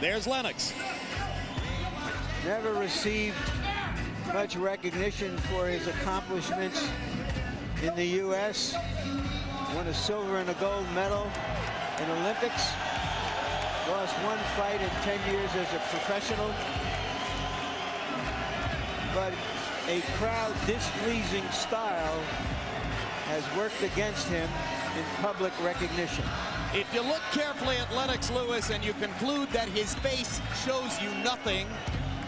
There's Lennox. Never received much recognition for his accomplishments in the U.S. Won a silver and a gold medal in Olympics. Lost one fight in 10 years as a professional. But a crowd displeasing style has worked against him in public recognition. If you look carefully at Lennox Lewis and you conclude that his face shows you nothing,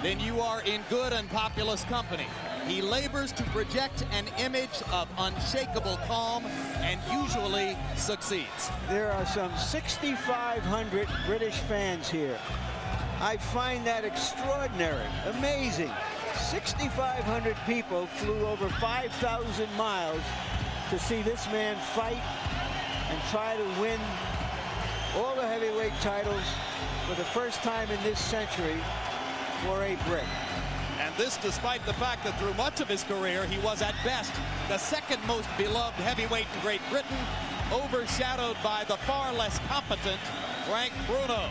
then you are in good and populous company. He labors to project an image of unshakable calm and usually succeeds. There are some 6,500 British fans here. I find that extraordinary, amazing. 6,500 people flew over 5,000 miles to see this man fight and try to win all the heavyweight titles for the first time in this century for a Brit. And this despite the fact that through much of his career, he was at best the second most beloved heavyweight in Great Britain, overshadowed by the far less competent Frank Bruno.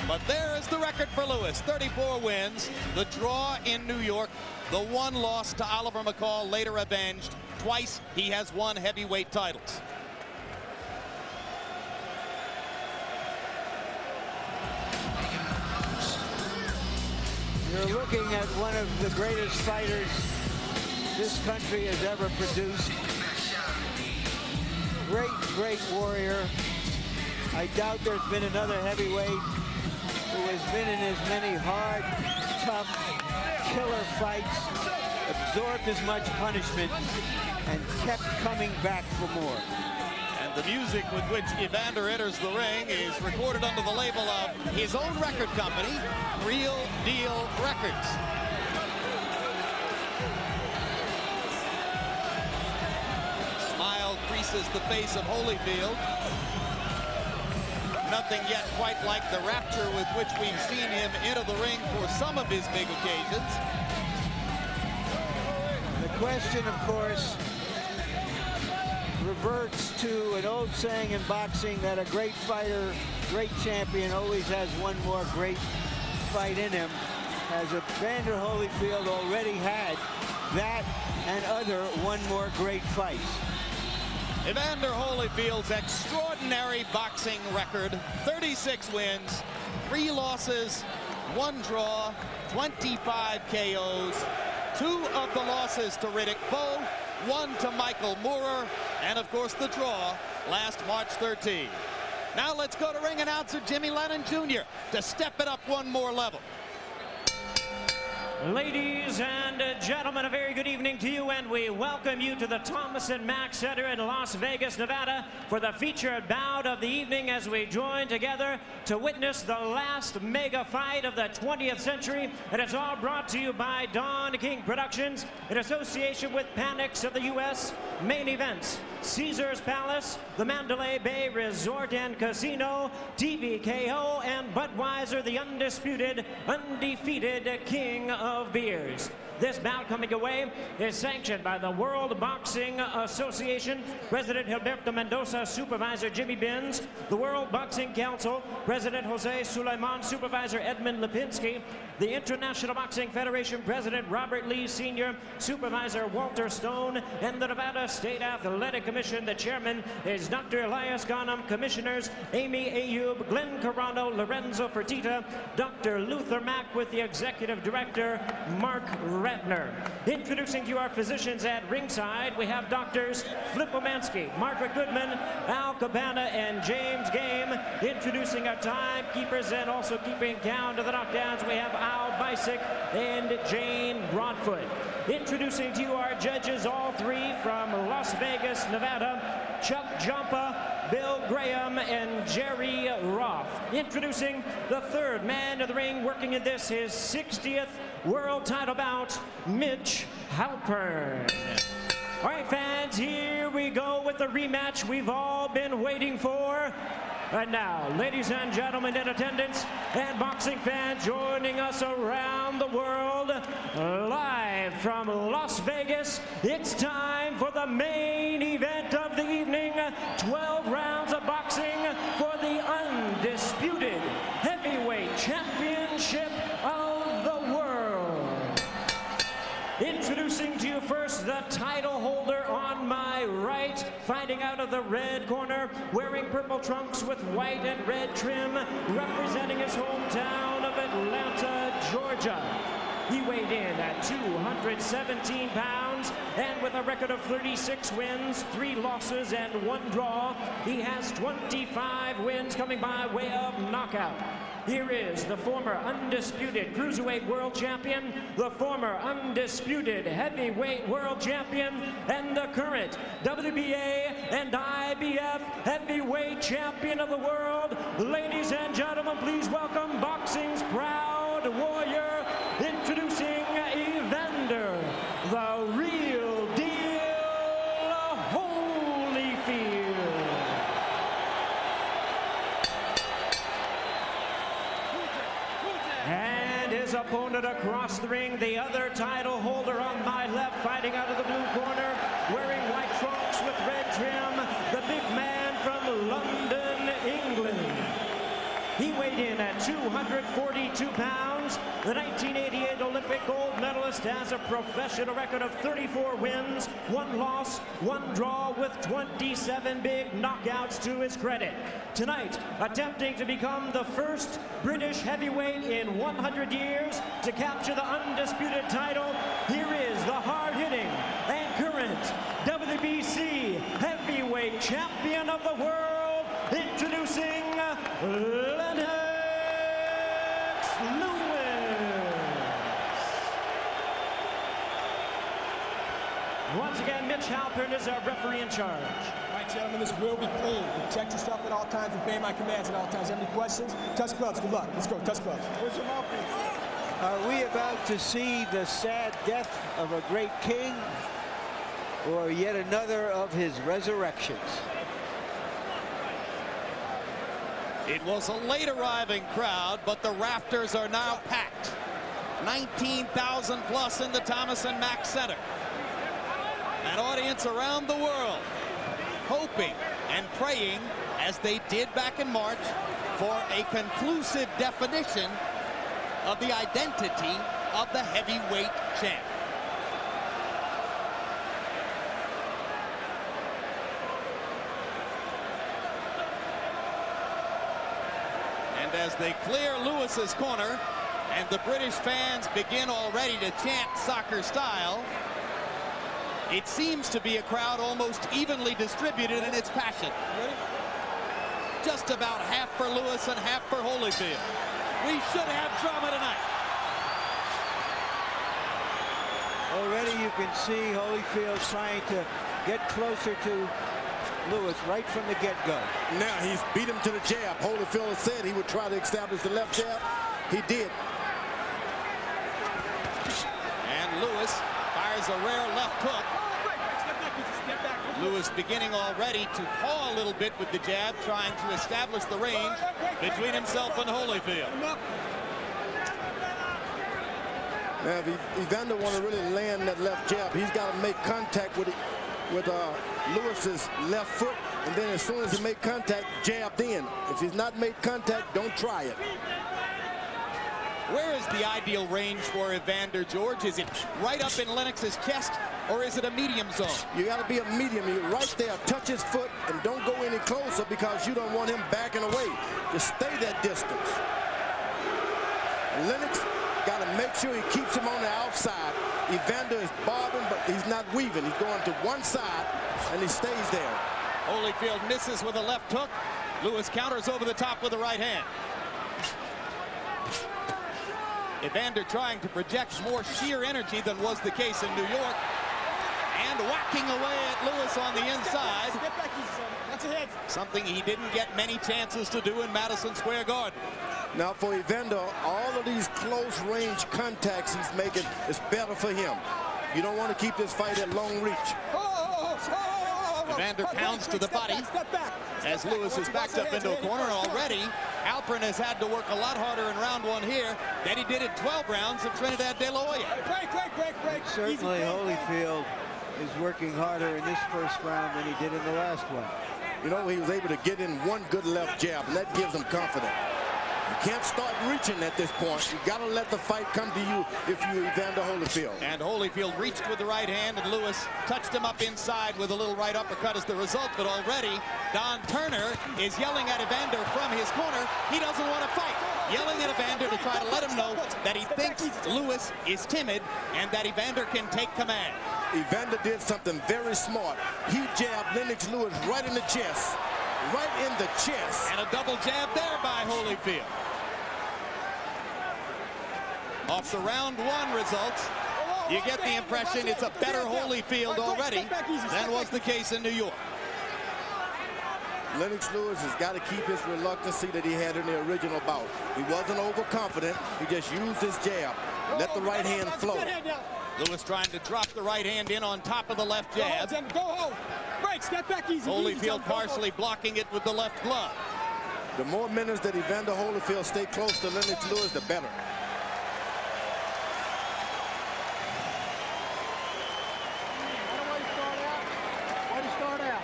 But there is the record for Lewis, 34 wins, the draw in New York, the one loss to Oliver McCall, later avenged. Twice he has won heavyweight titles. You're looking at one of the greatest fighters this country has ever produced. Great warrior. I doubt there's been another heavyweight who has been in as many hard, tough, killer fights, absorbed as much punishment, and kept coming back for more. And the music with which Evander enters the ring is recorded under the label of his own record company, Real Deal Records. Smile creases the face of Holyfield. Nothing yet quite like the rapture with which we've seen him enter the ring for some of his big occasions. The question, of course, reverts to an old saying in boxing that a great fighter, great champion always has one more great fight in him. Has Evander Holyfield already had that and other one more great fights? Evander Holyfield's extraordinary boxing record, 36 wins, 3 losses, 1 draw, 25 KOs, 2 of the losses to Riddick Bowe, 1 to Michael Moorer, and of course the draw last March 13. Now let's go to ring announcer Jimmy Lennon Jr. to step it up one more level. Ladies and gentlemen, a very good evening to you, and we welcome you to the Thomas & Mack Center in Las Vegas, Nevada, for the featured bout of the evening as we join together to witness the last mega fight of the 20th century. And it's all brought to you by Don King Productions in association with Panics of the U.S., Main Events, Caesars Palace, the Mandalay Bay Resort and Casino, TVKO, and Budweiser, the undisputed, undefeated king of beers. This bout coming away is sanctioned by the World Boxing Association, President Gilberto Mendoza, Supervisor Jimmy Benz, the World Boxing Council, President Jose Sulaiman, Supervisor Edmund Lipinski, the International Boxing Federation, President Robert Lee Sr., Supervisor Walter Stone, and the Nevada State Athletic Commission. The chairman is Dr. Elias Ghanem, commissioners Amy Ayub, Glenn Carano, Lorenzo Fertitta, Dr. Luther Mack with the executive director, Mark Ratner. Introducing to you our physicians at ringside, we have doctors Flip Omansky, Margaret Goodman, Al Cabana, and James Game. Introducing our timekeepers and also keeping count of the knockdowns, we have Al Bisick and Jane Broadfoot. Introducing to you our judges, all three from Las Vegas, Nevada, Chuck Jumpa, Bill Graham, and Jerry Roth. Introducing the third man of the ring, working in this, his 60th world title bout, Mitch Halpern. All right, fans, here we go with the rematch we've all been waiting for. And now, ladies and gentlemen in attendance and boxing fans joining us around the world, live from Las Vegas, it's time for the main event of the evening. 12 rounds of boxing for the undisputed heavyweight champion fighting out of the red corner, wearing purple trunks with white and red trim, representing his hometown of Atlanta, Georgia. He weighed in at 217 pounds, and with a record of 36 wins, 3 losses, and 1 draw, he has 25 wins coming by way of knockout. Here is the former undisputed Cruiserweight World Champion, the former undisputed Heavyweight World Champion, and the current WBA and IBF Heavyweight Champion of the world. Ladies and gentlemen, please welcome boxing's proud warrior, introducing Evander, the real deal, Holyfield. And his opponent across the ring, the other title holder on my left, fighting out of the blue corner, wearing white trunks with red trim, the big man from London, England. He weighed in at 242 pounds. The 1988 Olympic gold medalist has a professional record of 34 wins, 1 loss, 1 draw, with 27 big knockouts to his credit. Tonight, attempting to become the first British heavyweight in 100 years to capture the undisputed title, here is the hard-hitting and current WBC heavyweight champion of the world, introducing Lennox Lewis. Once again, Mitch Halpern is our referee in charge. All right, gentlemen, this will be clean. Protect yourself at all times, obey my commands at all times. Have any questions? Touch gloves. Good luck. Let's go. Touch gloves. Where's your mouthpiece? Are we about to see the sad death of a great king, or yet another of his resurrections? It was a late arriving crowd, but the rafters are now packed. 19,000 plus in the Thomas and Mack Center. An audience around the world hoping and praying, as they did back in March, for a conclusive definition of the identity of the heavyweight champ. And as they clear Lewis's corner and the British fans begin already to chant soccer style, it seems to be a crowd almost evenly distributed in its passion. Just about half for Lewis and half for Holyfield. We should have drama tonight. Already you can see Holyfield trying to get closer to Lewis right from the get-go. Now he's beat him to the jab. Holyfield said he would try to establish the left jab. He did. And Lewis fires a rare left hook. Lewis beginning already to paw a little bit with the jab, trying to establish the range between himself and Holyfield. Now, if Evander want to really land that left jab, he's got to make contact with Lewis's left foot, and then as soon as he make contact, jabbed in. If he's not made contact, don't try it. Where is the ideal range for Evander, George? Is it right up in Lennox's chest, or is it a medium zone? You got to be a medium. You're right there. Touch his foot and don't go any closer because you don't want him backing away. Just stay that distance. Lennox got to make sure he keeps him on the outside. Evander is bobbing, but he's not weaving. He's going to one side, and he stays there. Holyfield misses with a left hook. Lewis counters over the top with the right hand. Evander trying to project more sheer energy than was the case in New York. And whacking away at Lewis on the inside. Something he didn't get many chances to do in Madison Square Garden. Now for Evander, all of these close range contacts he's making is better for him. You don't want to keep this fight at long reach. Evander pounds to the body as Lewis is backed up into a corner. Already, Halpern has had to work a lot harder in round 1 here than he did in 12 rounds of Trinidad De La Hoya. Break. Certainly Holyfield is working harder in this first round than he did in the last one. You know, he was able to get in one good left jab, and that gives him confidence. You can't start reaching at this point. You got to let the fight come to you if you're Evander Holyfield. And Holyfield reached with the right hand, and Lewis touched him up inside with a little right uppercut as the result. But already, Don Turner is yelling at Evander from his corner. He doesn't want to fight. Yelling at Evander to try to let him know that he thinks Lewis is timid and that Evander can take command. Evander did something very smart. He jabbed Lennox Lewis right in the chest. Right in the chest. And a double jab there by Holyfield. Off the round 1 results, you get the impression it's a better Holyfield already than was the case in New York. Lennox Lewis has got to keep his reluctancy that he had in the original bout. He wasn't overconfident. He just used his jab. Let the right hand flow. Lewis trying to drop the right hand in on top of the left jab. Go home. Break, step back easy. Holyfield partially blocking it with the left glove. The more minutes that Evander Holyfield stay close to Lennox Lewis, the better. Where to start out?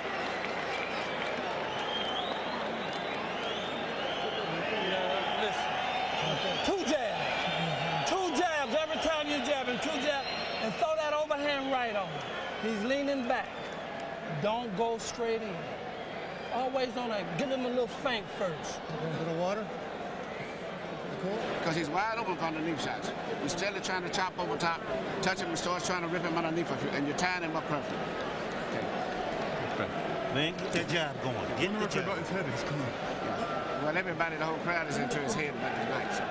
Two jabs every time you jab him. 2 jabs, and throw that overhand right on him. He's leaning back. Don't go straight in. Always on that. Give him a little feint first. A little water. Because he's wide open for underneath shots. Instead of trying to chop over top, touch him and starts trying to rip him underneath, and you're tying him up perfectly. Okay. Man, get that jab going. Get the jab. Well, everybody, the whole crowd is into his head about tonight. So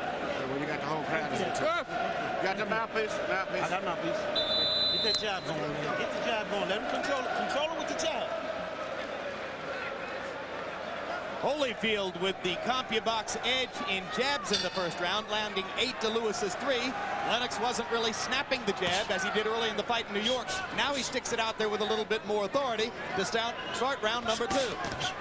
when you got the whole crowd is into it. You got the mouthpiece? I got mouthpiece. Get that jab going, man. Get the jab going. Let him control it. Control it with the jab. Holyfield with the CompuBox edge in jabs in the first round, landing 8 to Lewis's 3. Lennox wasn't really snapping the jab as he did early in the fight in New York. Now he sticks it out there with a little bit more authority to start round number 2.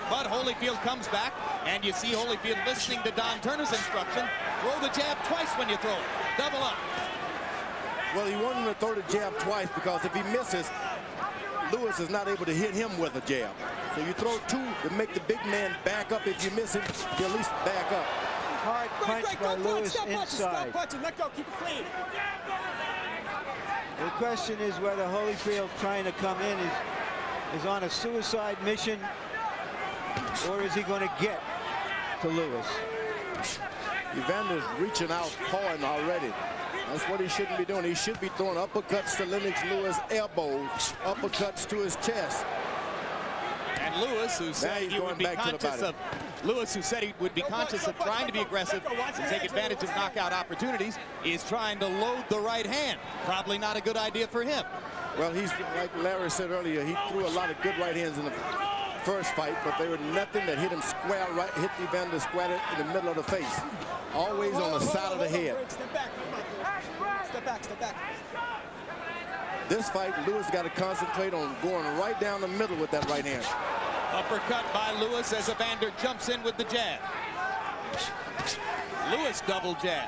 But Holyfield comes back, and you see Holyfield listening to Don Turner's instruction. Throw the jab twice when you throw it. Double up. Well, he wanted him to throw the jab twice because if he misses, Lewis is not able to hit him with a jab. So you throw 2 to make the big man back up. If you miss him, you at least back up. Hard punch by Lewis inside. Stop punching. Let go. Keep it clean. The question is whether Holyfield trying to come in is on a suicide mission, or is he going to get to Lewis? Evander's reaching out hard already. That's what he shouldn't be doing. He should be throwing uppercuts to Lennox Lewis, elbows, uppercuts to his chest. And Lewis, who said he would be conscious of trying to be aggressive and take advantage of knockout opportunities, is trying to load the right hand. Probably not a good idea for him. Well, he's like Larry said earlier. He threw a lot of good right hands in the first fight, but they were nothing that hit him square right, hit Evander square in the middle of the face. Always on the side of the head. Step back. Step back. Step back. This fight, Lewis got to concentrate on going right down the middle with that right hand. Uppercut by Lewis as Evander jumps in with the jab. Lewis double jab.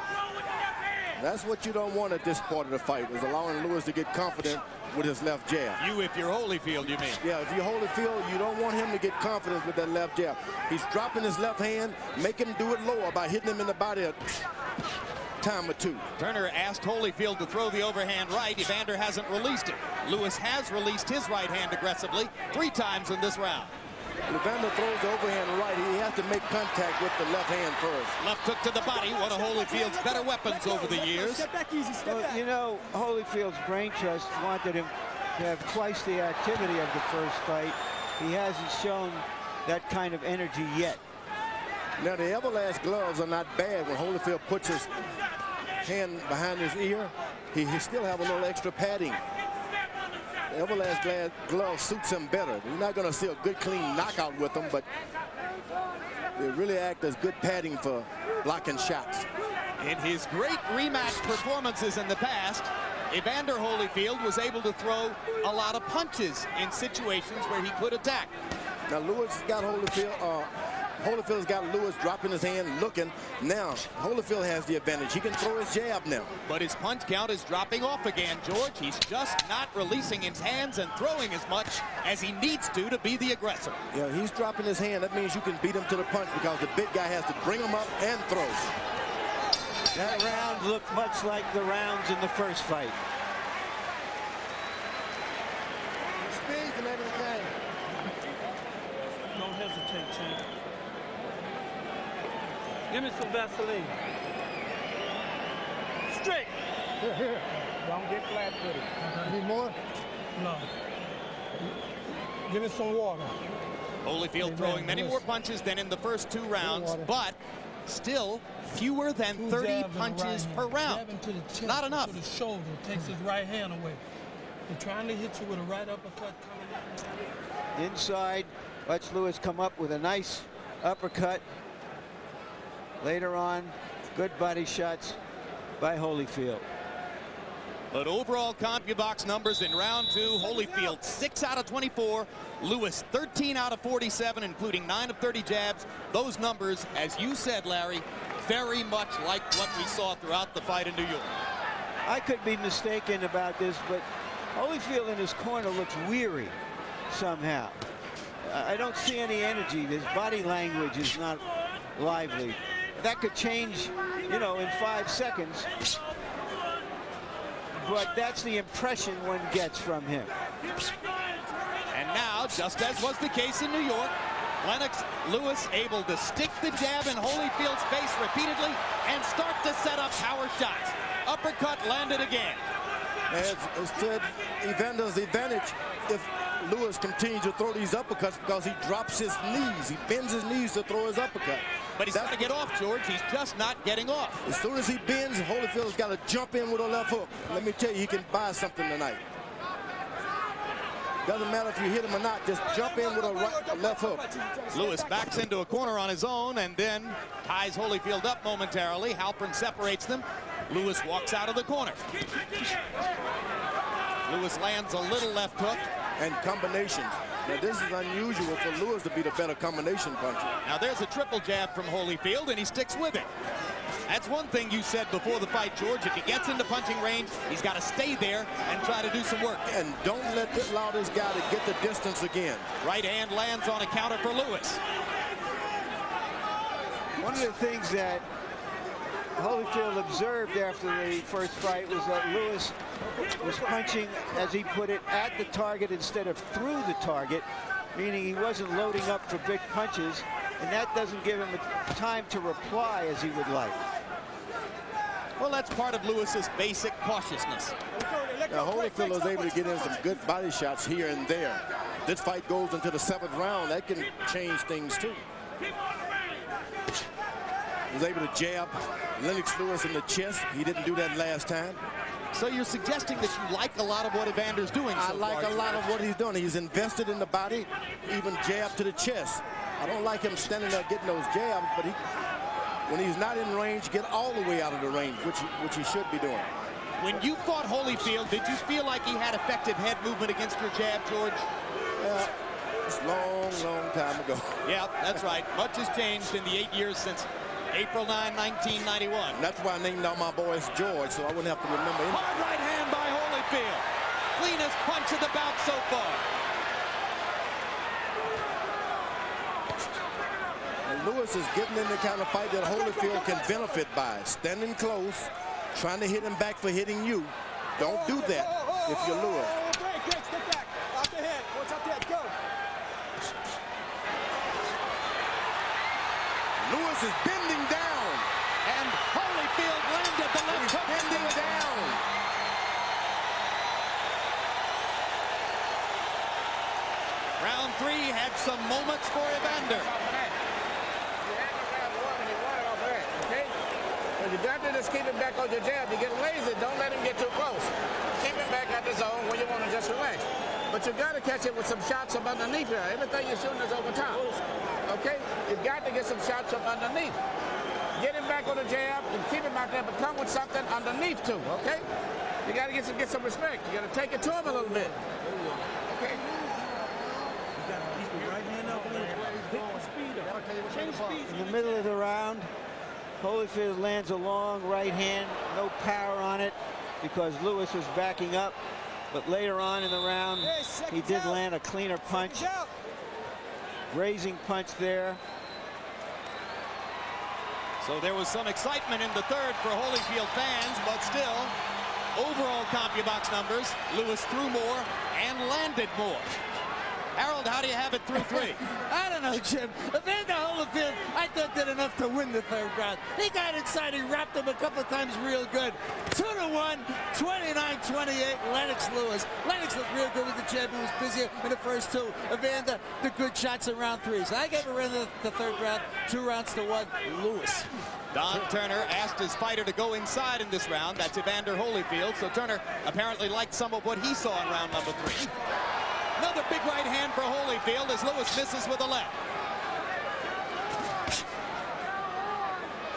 That's what you don't want at this part of the fight, is allowing Lewis to get confident with his left jab. You, if you're Holyfield, you mean? Yeah, if you're Holyfield, you don't want him to get confidence with that left jab. He's dropping his left hand, make him do it lower by hitting him in the body a time or 2. Turner asked Holyfield to throw the overhand right. Evander hasn't released it. Lewis has released his right hand aggressively 3 times in this round. When Evander throws the overhand right, he has to make contact with the left hand first. Left hook to the body, one of Holyfield's better weapons over the years. Step back easy. Step back. You know, Holyfield's brain trust wanted him to have twice the activity of the first fight. He hasn't shown that kind of energy yet. Now, the Everlast gloves are not bad. When Holyfield puts his hand behind his ear, he still have a little extra padding. The Everlast glove suits him better. You're not going to see a good, clean knockout with them, but they really act as good padding for blocking shots. In his great rematch performances in the past, Evander Holyfield was able to throw a lot of punches in situations where he could attack. Now, Lewis got Holyfield, Holyfield's got Lewis dropping his hand, looking. Now, Holyfield has the advantage. He can throw his jab now. But his punch count is dropping off again, George. He's just not releasing his hands and throwing as much as he needs to be the aggressor. Yeah, he's dropping his hand. That means you can beat him to the punch because the big guy has to bring him up and throw. That round looked much like the rounds in the first fight. Speed and everything. Don't hesitate, champ. Give me some Vaseline. Straight. Here. Don't get flat-footed. Need more? No. Give me some water. Holyfield throwing many more punches than in the first 2 rounds, but still fewer than 30 punches per round. To the chest, not enough. To the shoulder, takes his right hand away. They're trying to hit you with a right uppercut coming in. Inside, watch Lewis come up with a nice uppercut. Later on, good body shots by Holyfield. But overall CompuBox numbers in round 2, Holyfield 6 out of 24, Lewis 13 out of 47, including 9 of 30 jabs. Those numbers, as you said, Larry, very much like what we saw throughout the fight in New York. I could be mistaken about this, but Holyfield in his corner looks weary somehow. I don't see any energy. His body language is not lively. That could change, you know, in 5 seconds. But that's the impression one gets from him. And now, just as was the case in New York, Lennox Lewis able to stick the jab in Holyfield's face repeatedly and start to set up power shots. Uppercut landed again. As said, Evander's advantage if Lewis continues to throw these uppercuts because he drops his knees. He bends his knees to throw his uppercut. But he's got to get off, George. He's just not getting off. As soon as he bends, Holyfield's got to jump in with a left hook. Let me tell you, he can buy something tonight. Doesn't matter if you hit him or not, just jump in with a left hook. Lewis backs into a corner on his own and then ties Holyfield up momentarily. Halpern separates them. Lewis walks out of the corner. Lewis lands a little left hook. And combinations. Now this is unusual for Lewis to be the better combination puncher. Now there's a triple jab from Holyfield and he sticks with it. That's one thing you said before the fight, George. If he gets into punching range, he's got to stay there and try to do some work. And don't allow this guy to get the distance again. Right hand lands on a counter for Lewis. One of the things that Holyfield observed after the first fight was that Lewis was punching, as he put it, at the target instead of through the target, meaning he wasn't loading up for big punches, and that doesn't give him time to reply as he would like. Well, that's part of Lewis's basic cautiousness. Now, Holyfield was able to get in some good body shots here and there. If this fight goes into the 7th round, that can change things too. Was able to jab Lennox Lewis in the chest. He didn't do that last time. So you're suggesting that you like a lot of what Evander's doing so I like far, a lot of what he's doing. He's invested in the body, even jab to the chest. I don't like him standing there getting those jabs, but when he's not in range, get all the way out of the range, which he should be doing. When you fought Holyfield, did you feel like he had effective head movement against your jab, George? Yeah, it's a long, long time ago. Yeah, that's right. Much has changed in the 8 years since April 9, 1991. And that's why I named all my boys George, so I wouldn't have to remember him. Hard right hand by Holyfield. Cleanest punch of the bout so far. And Lewis is getting in the kind of fight that Holyfield can benefit by. Standing close, trying to hit him back for hitting you. Don't do that if you're Lewis. Step back. Off the head. Watch out the head. Go. Lewis is bending down. And Holyfield landed the left hook. Bending down. Round 3 had some moments for Evander. You got to just keep it back on your jab. You get lazy, don't let him get too close. Keep it back at the zone where you want to just relax. But you got to catch it with some shots from underneath here. Everything you're shooting is over top. Okay? You got to get some shots from underneath. Get him back on the jab and keep him out there, but come with something underneath too. Okay? You got to get some respect. You got to take it to him a little bit. Okay? Keep the right hand up a little bit. Pick the speed up. Change In the middle of the round, Holyfield lands a long right hand, no power on it because Lewis was backing up. But later on in the round, he did land a cleaner punch. Grazing punch there. So there was some excitement in the third for Holyfield fans, but still, overall CompuBox numbers, Lewis threw more and landed more. Harold, how do you have it through 3? I don't know, Jim. Evander Holyfield, I thought did enough to win the third round. He got inside, he wrapped him a couple of times real good. 2-1, 29-28, Lennox Lewis. Lennox looked real good with the jab. He was busier in the first two. Evander, the good shots in round 3. So I gave Evander the third round, 2-1, Lewis. Don Turner asked his fighter to go inside in this round. That's Evander Holyfield. So Turner apparently liked some of what he saw in round number 3. Another big right hand for Holyfield as Lewis misses with a left.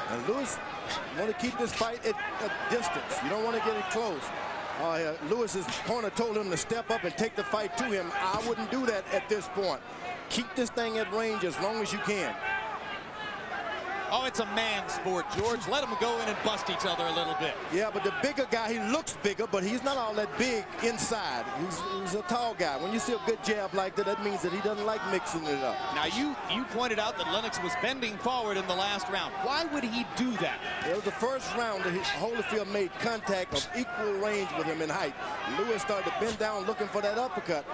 And Lewis want to keep this fight at a distance. You don't want to get it close. Lewis's corner told him to step up and take the fight to him. I wouldn't do that at this point. Keep this thing at range as long as you can. Oh, it's a man's sport, George. Let them go in and bust each other a little bit. Yeah, but the bigger guy, he looks bigger, but he's not all that big inside. He's a tall guy. When you see a good jab like that, that means that he doesn't like mixing it up. Now, you pointed out that Lennox was bending forward in the last round. Why would he do that? It was the first round that Holyfield made contact of equal range with him in height. Lewis started to bend down looking for that uppercut.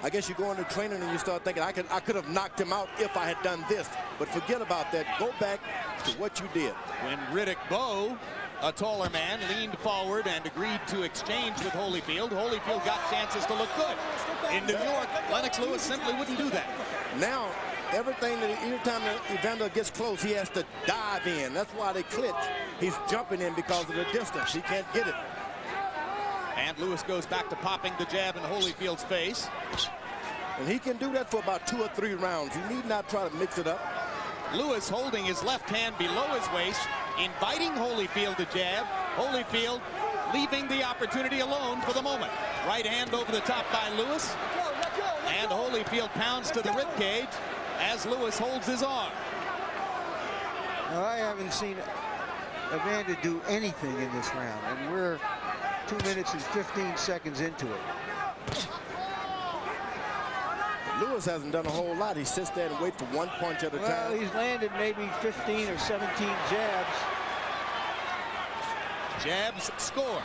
I guess you go into training and you start thinking, I could have knocked him out if I had done this. But forget about that. Go back to what you did. When Riddick Bowe, a taller man, leaned forward and agreed to exchange with Holyfield, Holyfield got chances to look good. In New York, Lennox Lewis simply wouldn't do that. Now, every time that Evander gets close, he has to dive in. That's why they clinch. He's jumping in because of the distance. He can't get it. And Lewis goes back to popping the jab in Holyfield's face. And he can do that for about 2 or 3 rounds. You need not try to mix it up. Lewis holding his left hand below his waist, inviting Holyfield to jab. Holyfield leaving the opportunity alone for the moment. Right hand over the top by Lewis. And Holyfield pounds to the ribcage as Lewis holds his arm. Now, I haven't seen Evander do anything in this round, and we're 2 minutes and 15 seconds into it. Lewis hasn't done a whole lot. He sits there and waits for one punch at a time. Well, he's landed maybe 15 or 17 jabs. Jabs score.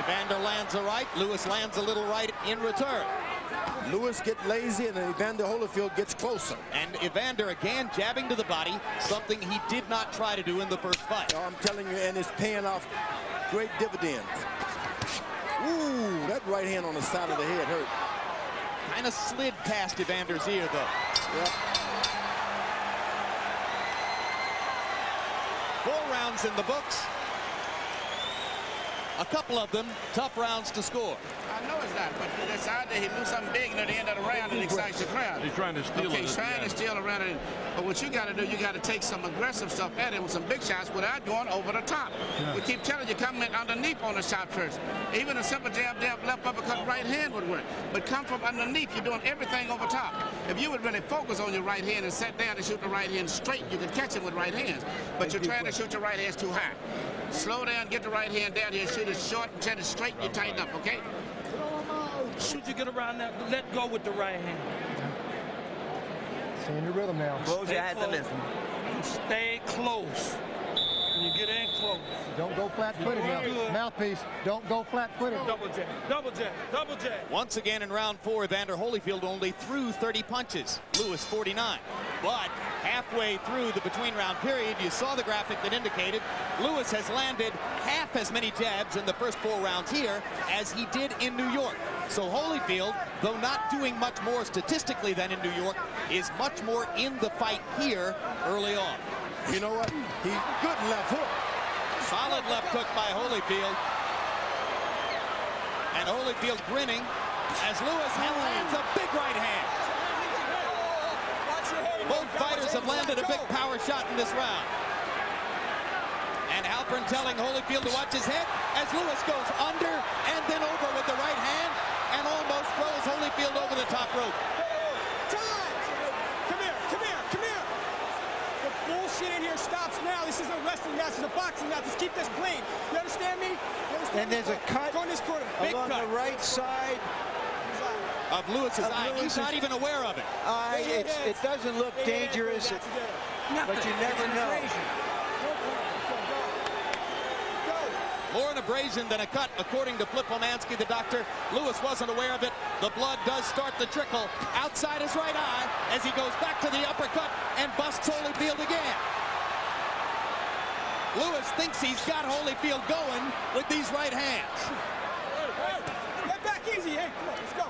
Evander lands a right. Lewis lands a little right in return. Lewis gets lazy and Evander Holyfield gets closer. And Evander again jabbing to the body, something he did not try to do in the first fight. Oh, I'm telling you, and it's paying off great dividends. Ooh, that right hand on the side of the head hurt. Kind of slid past Evander's ear, though. Yep. 4 rounds in the books. A couple of them tough rounds to score. I know it's not, but it's out there. He do something big near the end of the round and excites the crowd. He's trying to steal it. Okay, he's trying to steal around it. But what you got to do, you got to take some aggressive stuff at him with some big shots without going over the top. Yeah. We keep telling you, come in underneath on the shot first. Even a simple jab, left uppercut, right hand would work. But come from underneath, you're doing everything over top. If you would really focus on your right hand and sit down and shoot the right hand straight, you can catch him with right hands. But you're trying to shoot your right hands too high. Slow down, get the right hand down here, shoot it short, and set it straight, you tighten up, okay? Should you get around that, let go with the right hand. Stay in your rhythm now. Close your eyes and listen. Stay close. When you get in close. Don't go flat-footed now. Mouthpiece, don't go flat-footed. Double jab, double jab, double jab. Once again in round 4, Evander Holyfield only threw 30 punches. Lewis 49. But halfway through the between-round period, you saw the graphic that indicated Lewis has landed half as many jabs in the first 4 rounds here as he did in New York. So Holyfield, though not doing much more statistically than in New York, is much more in the fight here early on. You know what? Good left hook. Solid left hook by Holyfield. And Holyfield grinning as Lewis lands a big right hand. Both fighters have landed a big power shot in this round. And Halpern telling Holyfield to watch his head. as Lewis goes under and then over with the right hand and almost throws Holyfield over the top rope. Time! Come here, come here, come here. The bullshit in here stops now. This isn't a wrestling match, it's a boxing match. Just keep this clean. You understand me? You understand And there's a cut Go in this corner. along the right side Of Lewis's eye. He's not even aware of it. It doesn't look dangerous, but you never know. More an abrasion than a cut, according to Flip Pomansky, the doctor. Lewis wasn't aware of it. The blood does start to trickle outside his right eye as he goes back to the uppercut and busts Holyfield again. Lewis thinks he's got Holyfield going with these right hands. Get back easy, hey, come on, let's go.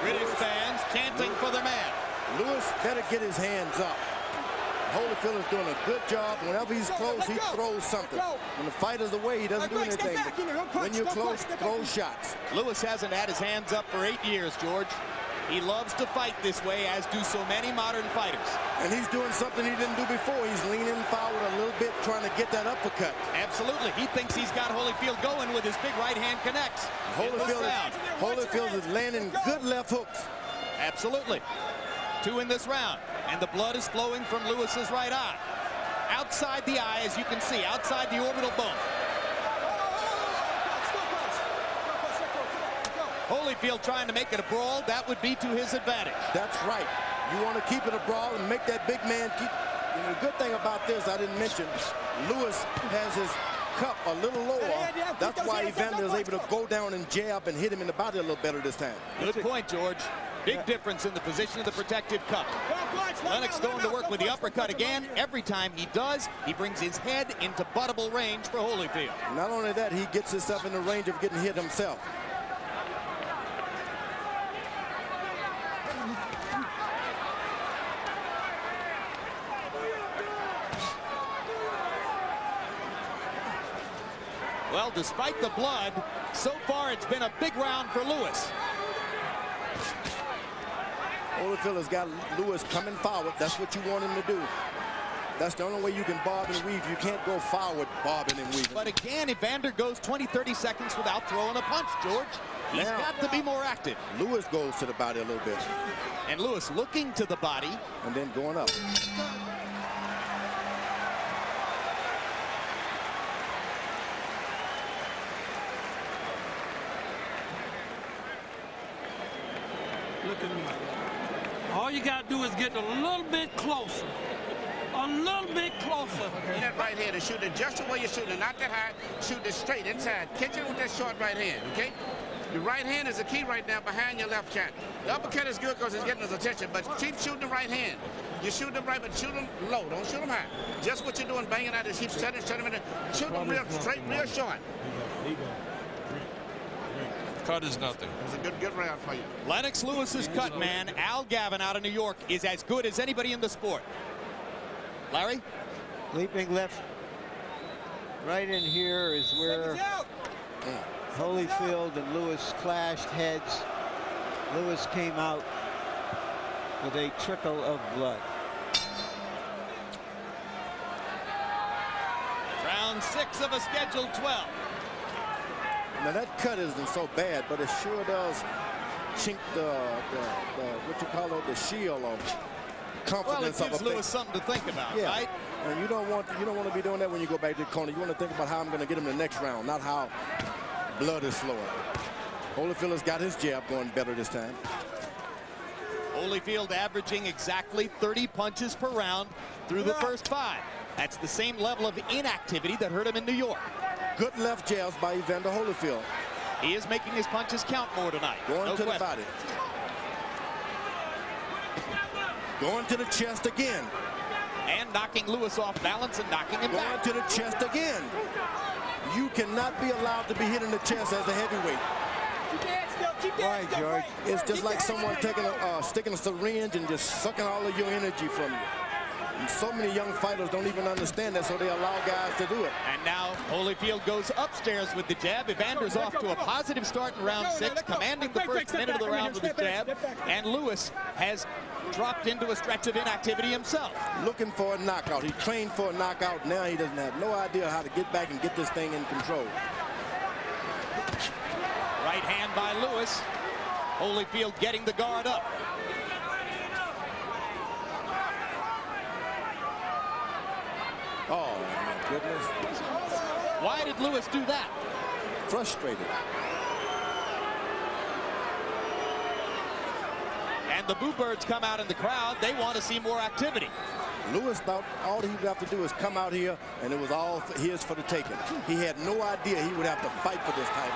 British fans chanting for their man. Lewis better get his hands up. Holyfield is doing a good job. Whenever he's close, he throws something. When the fighter's away, he doesn't do anything. When you're close, throw shots. Lewis hasn't had his hands up for 8 years, George. He loves to fight this way, as do so many modern fighters. And he's doing something he didn't do before. He's leaning forward a little bit, trying to get that uppercut. Absolutely. He thinks he's got Holyfield going with his big right hand connects. Holyfield is landing good left hooks. Absolutely. 2 in this round. And the blood is flowing from Lewis's right eye. Outside the eye, as you can see, outside the orbital bone. Holyfield trying to make it a brawl. That would be to his advantage. That's right. You want to keep it a brawl and make that big man keep. You know, the good thing about this, I didn't mention, Lewis has his cup a little lower. That's why Evander is able to go down and jab and hit him in the body a little better this time. Good point, George. Big difference in the position of the protective cup. Lennox going to work with the uppercut again. Every time he does, he brings his head into buttable range for Holyfield. Not only that, he gets himself in the range of getting hit himself. Well, despite the blood, so far it's been a big round for Lewis. Holyfield has got Lewis coming forward. That's what you want him to do. That's the only way you can bob and weave. You can't go forward bobbing and weaving. But again, Evander goes 20-30 seconds without throwing a punch, George. He's got to be more active. Lewis goes to the body a little bit. And Lewis looking to the body. And then going up. Look at me. All you got to do is get a little bit closer. A little bit closer. That right hand, shoot it just the way you're shooting it, not that high. Shoot it straight inside. Catch it with that short right hand, okay? The right hand is the key right now behind your left hand. The uppercut is good because it's getting his attention, but keep shooting the right hand. You shoot them right, but shoot them low. Don't shoot them high. Just what you're doing, banging out is keep setting them in there. Shoot them real straight, real short. Cut is nothing. It's a good round for you. Lennox Lewis's cut man, Al Gavin out of New York, is as good as anybody in the sport. Larry? Leaping left. Right in here is where Holyfield and Lewis clashed heads. Lewis came out with a trickle of blood. Round 6 of a scheduled 12. Now that cut isn't so bad, but it sure does chink the what you call it, the shield of confidence. Well, it gives Lewis something to think about, right? And you don't want to be doing that when you go back to the corner. You want to think about how I'm going to get him the next round, not how blood is flowing. Holyfield has got his jab going better this time. Holyfield averaging exactly 30 punches per round through the first 5. That's the same level of inactivity that hurt him in New York. Good left jabs by Evander Holyfield. He is making his punches count more tonight. Going to the body. Going to the chest again. And knocking Lewis off balance and knocking him back. Going to the chest again. You cannot be allowed to be hit in the chest as a heavyweight. Why, George? It's just like someone taking sticking a syringe and just sucking all of your energy from you. And so many young fighters don't even understand that, so they allow guys to do it. And now Holyfield goes upstairs with the jab. Evander's off to a positive start in round 6, commanding the first minute of the round with his jab. And Lewis has dropped into a stretch of inactivity himself. Looking for a knockout. He trained for a knockout. Now he doesn't have no idea how to get back and get this thing in control. Right hand by Lewis. Holyfield getting the guard up. Oh, my goodness. Why did Lewis do that? Frustrated. And the Boo Birds come out in the crowd. They want to see more activity. Lewis thought all he would have to do is come out here, and it was all his for the taking. He had no idea he would have to fight for this title.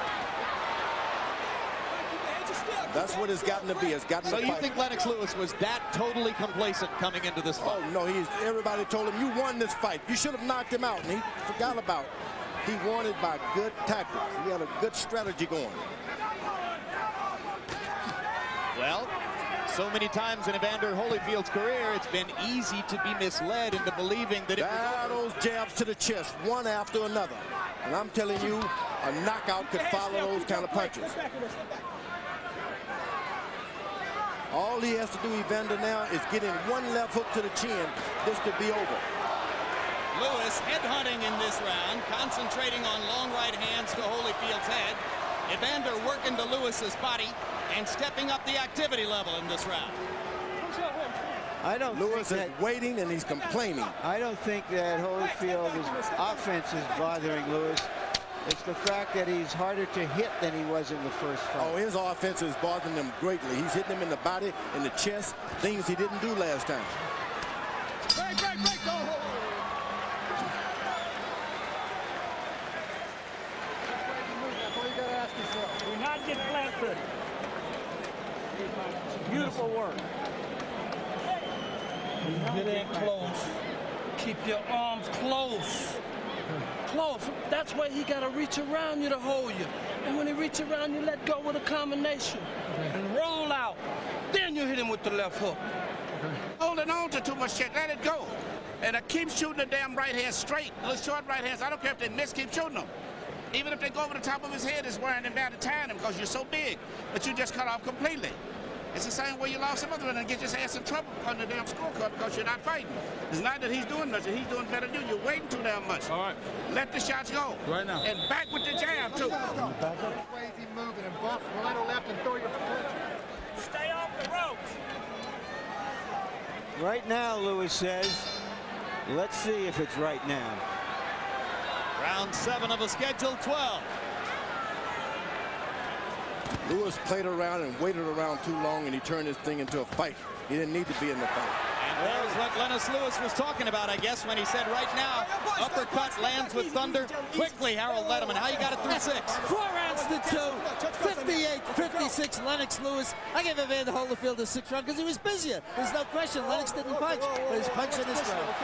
That's what it's gotten to be. It's gotten so to you fight. think Lennox Lewis was that totally complacent coming into this fight? Oh, no. Everybody told him, you won this fight. You should have knocked him out, and he forgot about it. He won it by good tactics. He had a good strategy going. Well, so many times in Evander Holyfield's career, it's been easy to be misled into believing that those jabs to the chest, one after another. And I'm telling you, a knockout could follow those kind of punches. All he has to do, Evander, now is get in one left hook to the chin. This could be over. Lewis headhunting in this round, concentrating on long right hands to Holyfield's head. Evander working to Lewis's body and stepping up the activity level in this round. I don't Lewis think is waiting and he's complaining. I don't think that Holyfield's offense is bothering Lewis. It's the fact that he's harder to hit than he was in the first fight. Oh, his offense is bothering him greatly. He's hitting him in the body, in the chest, things he didn't do last time. Break, go. Do not get flat-footed. Beautiful work. Get in close. Keep your arms close. Close. That's why he got to reach around you to hold you. And when he reach around you, let go with a combination. And roll out. Then you hit him with the left hook. Holding on to too much shit. Let it go. And keep shooting the damn right hand straight. Those short right hands, I don't care if they miss, keep shooting them. Even if they go over the top of his head, it's wearing him down to tying him because you're so big that you just cut off completely. It's the same way you lost some other one and get your ass in trouble on the damn scorecard because you're not fighting. It's not that he's doing nothing. He's doing better than you. You're waiting too damn much. All right. Let the shots go. Right now. And back with the jab, too. Crazy moving and bump right or left and throw your Stay off the ropes. Right now, Lewis says, let's see if it's right now. Round 7 of a scheduled 12. Lewis played around and waited around too long, and he turned this thing into a fight. He didn't need to be in the fight. And there's what Lennox Lewis was talking about, I guess, when he said right now, uppercut lands with thunder. Quickly, Harold Letterman, how you got it through 6? 4 rounds to 2, 58-56, Lennox Lewis. I gave Evander Holyfield a 6th round because he was busier. There's no question, Lennox didn't punch, but he's punching this round.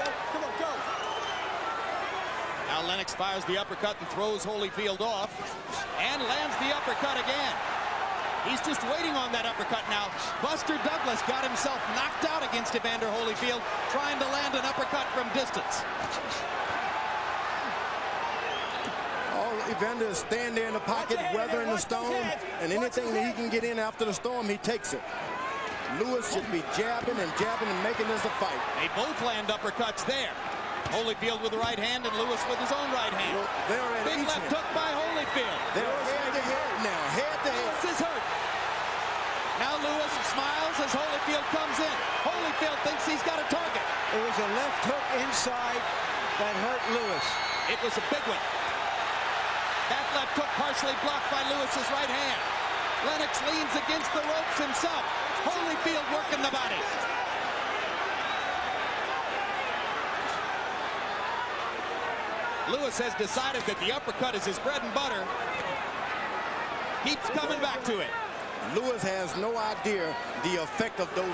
Now Lennox fires the uppercut and throws Holyfield off and lands the uppercut again. He's just waiting on that uppercut now. Buster Douglas got himself knocked out against Evander Holyfield, trying to land an uppercut from distance. Oh, Evander is standing there in the pocket, weathering the storm, and anything that he can get in after the storm, he takes it. Lewis should be jabbing and making this a fight. They both land uppercuts there. Holyfield with the right hand and Lewis with his own right hand. Well, big left hook by Holyfield. They're head to head now, head to head. Lewis is hurt. Now Lewis smiles as Holyfield comes in. Holyfield thinks he's got a target. It was a left hook inside that hurt Lewis. It was a big one. That left hook partially blocked by Lewis's right hand. Lennox leans against the ropes himself. Holyfield working the body. Lewis has decided that the uppercut is his bread and butter. Keeps coming back to it. Lewis has no idea the effect of those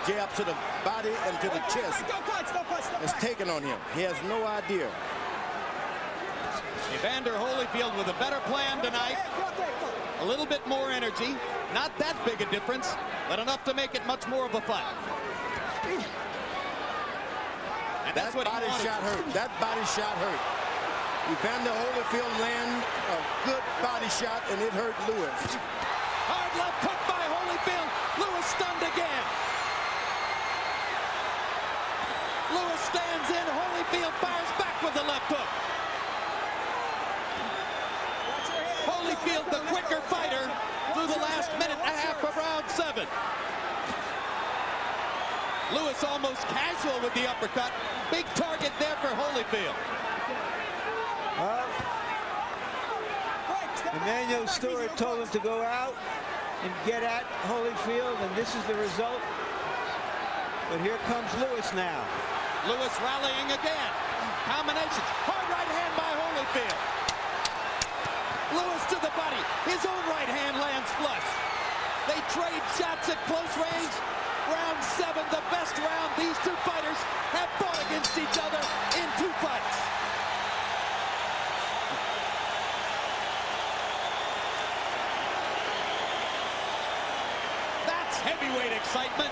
jabs to the body and to the chest. It's taken on him. He has no idea. Evander Holyfield with a better plan tonight. A little bit more energy. Not that big a difference, but enough to make it much more of a fight. And that's what body shot hurt. That body shot hurt. Evander Holyfield landed a good body shot, and it hurt Lewis. Hard left hook by Holyfield. Lewis stunned again. Lewis stands in. Holyfield fires back with the left hook. Holyfield, the quicker fighter, through the last minute and a half of round 7. Lewis almost casual with the uppercut. Big target there for Holyfield. Emanuel Steward told him to go out and get at Holyfield, and this is the result. But here comes Lewis now. Lewis rallying again. Combinations. Hard right hand by Holyfield. Lewis to the body. His own right hand lands flush. They trade shots at close range. Round 7, the best round these two fighters have fought against each other in 2 fights. That's heavyweight excitement.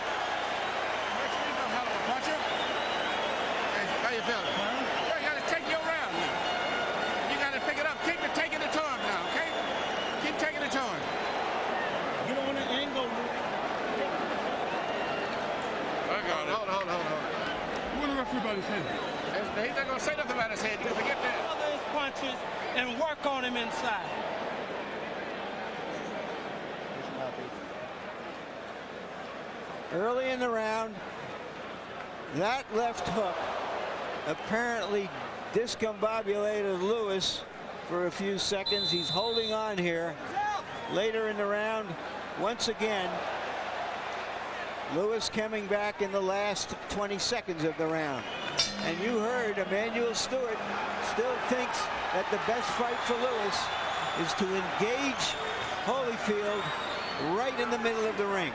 How you feeling? You got to take your round now. You got to pick it up. Keep it taking it to him now, okay? Keep taking it to him. You don't want to angle. I got it. Hold on. What the referee about his head? He's not going to say nothing about his head. Forget that. Follow his punches and work on him inside. Early in the round, that left hook apparently discombobulated Lewis for a few seconds. He's holding on here. Later in the round, once again, Lewis coming back in the last 20 seconds of the round. And you heard Emanuel Steward still thinks that the best fight for Lewis is to engage Holyfield right in the middle of the ring.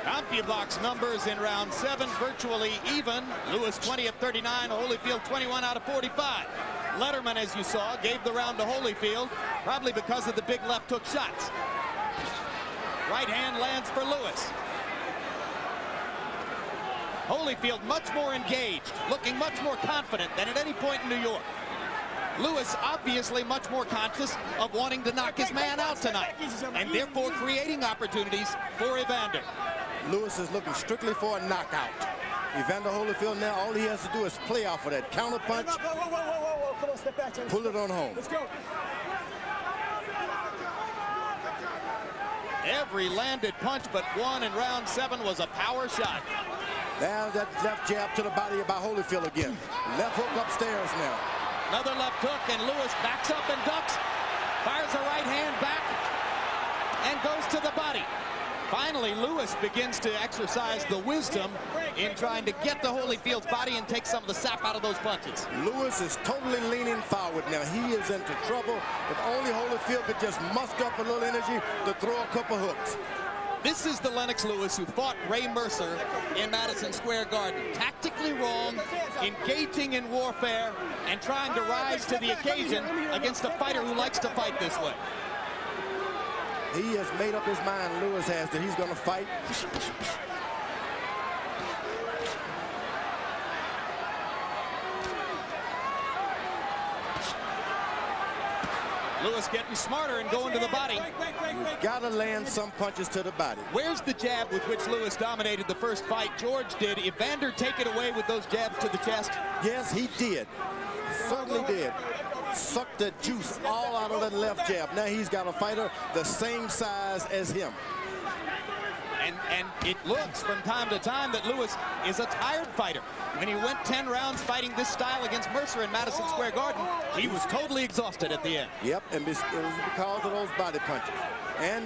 CompuBox numbers in round 7 virtually even. Lewis 20 of 39, Holyfield 21 out of 45. Letterman, as you saw, gave the round to Holyfield, probably because of the big left hook shots. Right hand lands for Lewis. Holyfield much more engaged, looking much more confident than at any point in New York. Lewis obviously much more conscious of wanting to knock his man out tonight, and therefore creating opportunities for Evander. Lewis is looking strictly for a knockout. Evander Holyfield now, all he has to do is play off of that counter punch. Whoa. Come on, step back. Pull it on home. Let's go. Every landed punch but one in round 7 was a power shot. There's that left jab to the body by Holyfield again. Left hook upstairs now. Another left hook, and Lewis backs up and ducks. Fires a right hand back and goes to the body. Finally, Lewis begins to exercise the wisdom in trying to get to Holyfield's body and take some of the sap out of those punches. Lewis is totally leaning forward now. He is into trouble. If only Holyfield could just muster up a little energy to throw a couple hooks. This is the Lennox Lewis who fought Ray Mercer in Madison Square Garden. Tactically wrong, engaging in warfare, and trying to rise to the occasion against a fighter who likes to fight this way. He has made up his mind, Lewis has, that he's going to fight. Lewis getting smarter and going to the body. You've got to land some punches to the body. Where's the jab with which Lewis dominated the first fight? George did. Evander take it away with those jabs to the chest? Yes, he did. Certainly did. Sucked the juice all out of that left jab. Now he's got a fighter the same size as him. And it looks from time to time that Lewis is a tired fighter. When he went 10 rounds fighting this style against Mercer in Madison Square Garden, he was totally exhausted at the end. Yep, and it was because of those body punches. And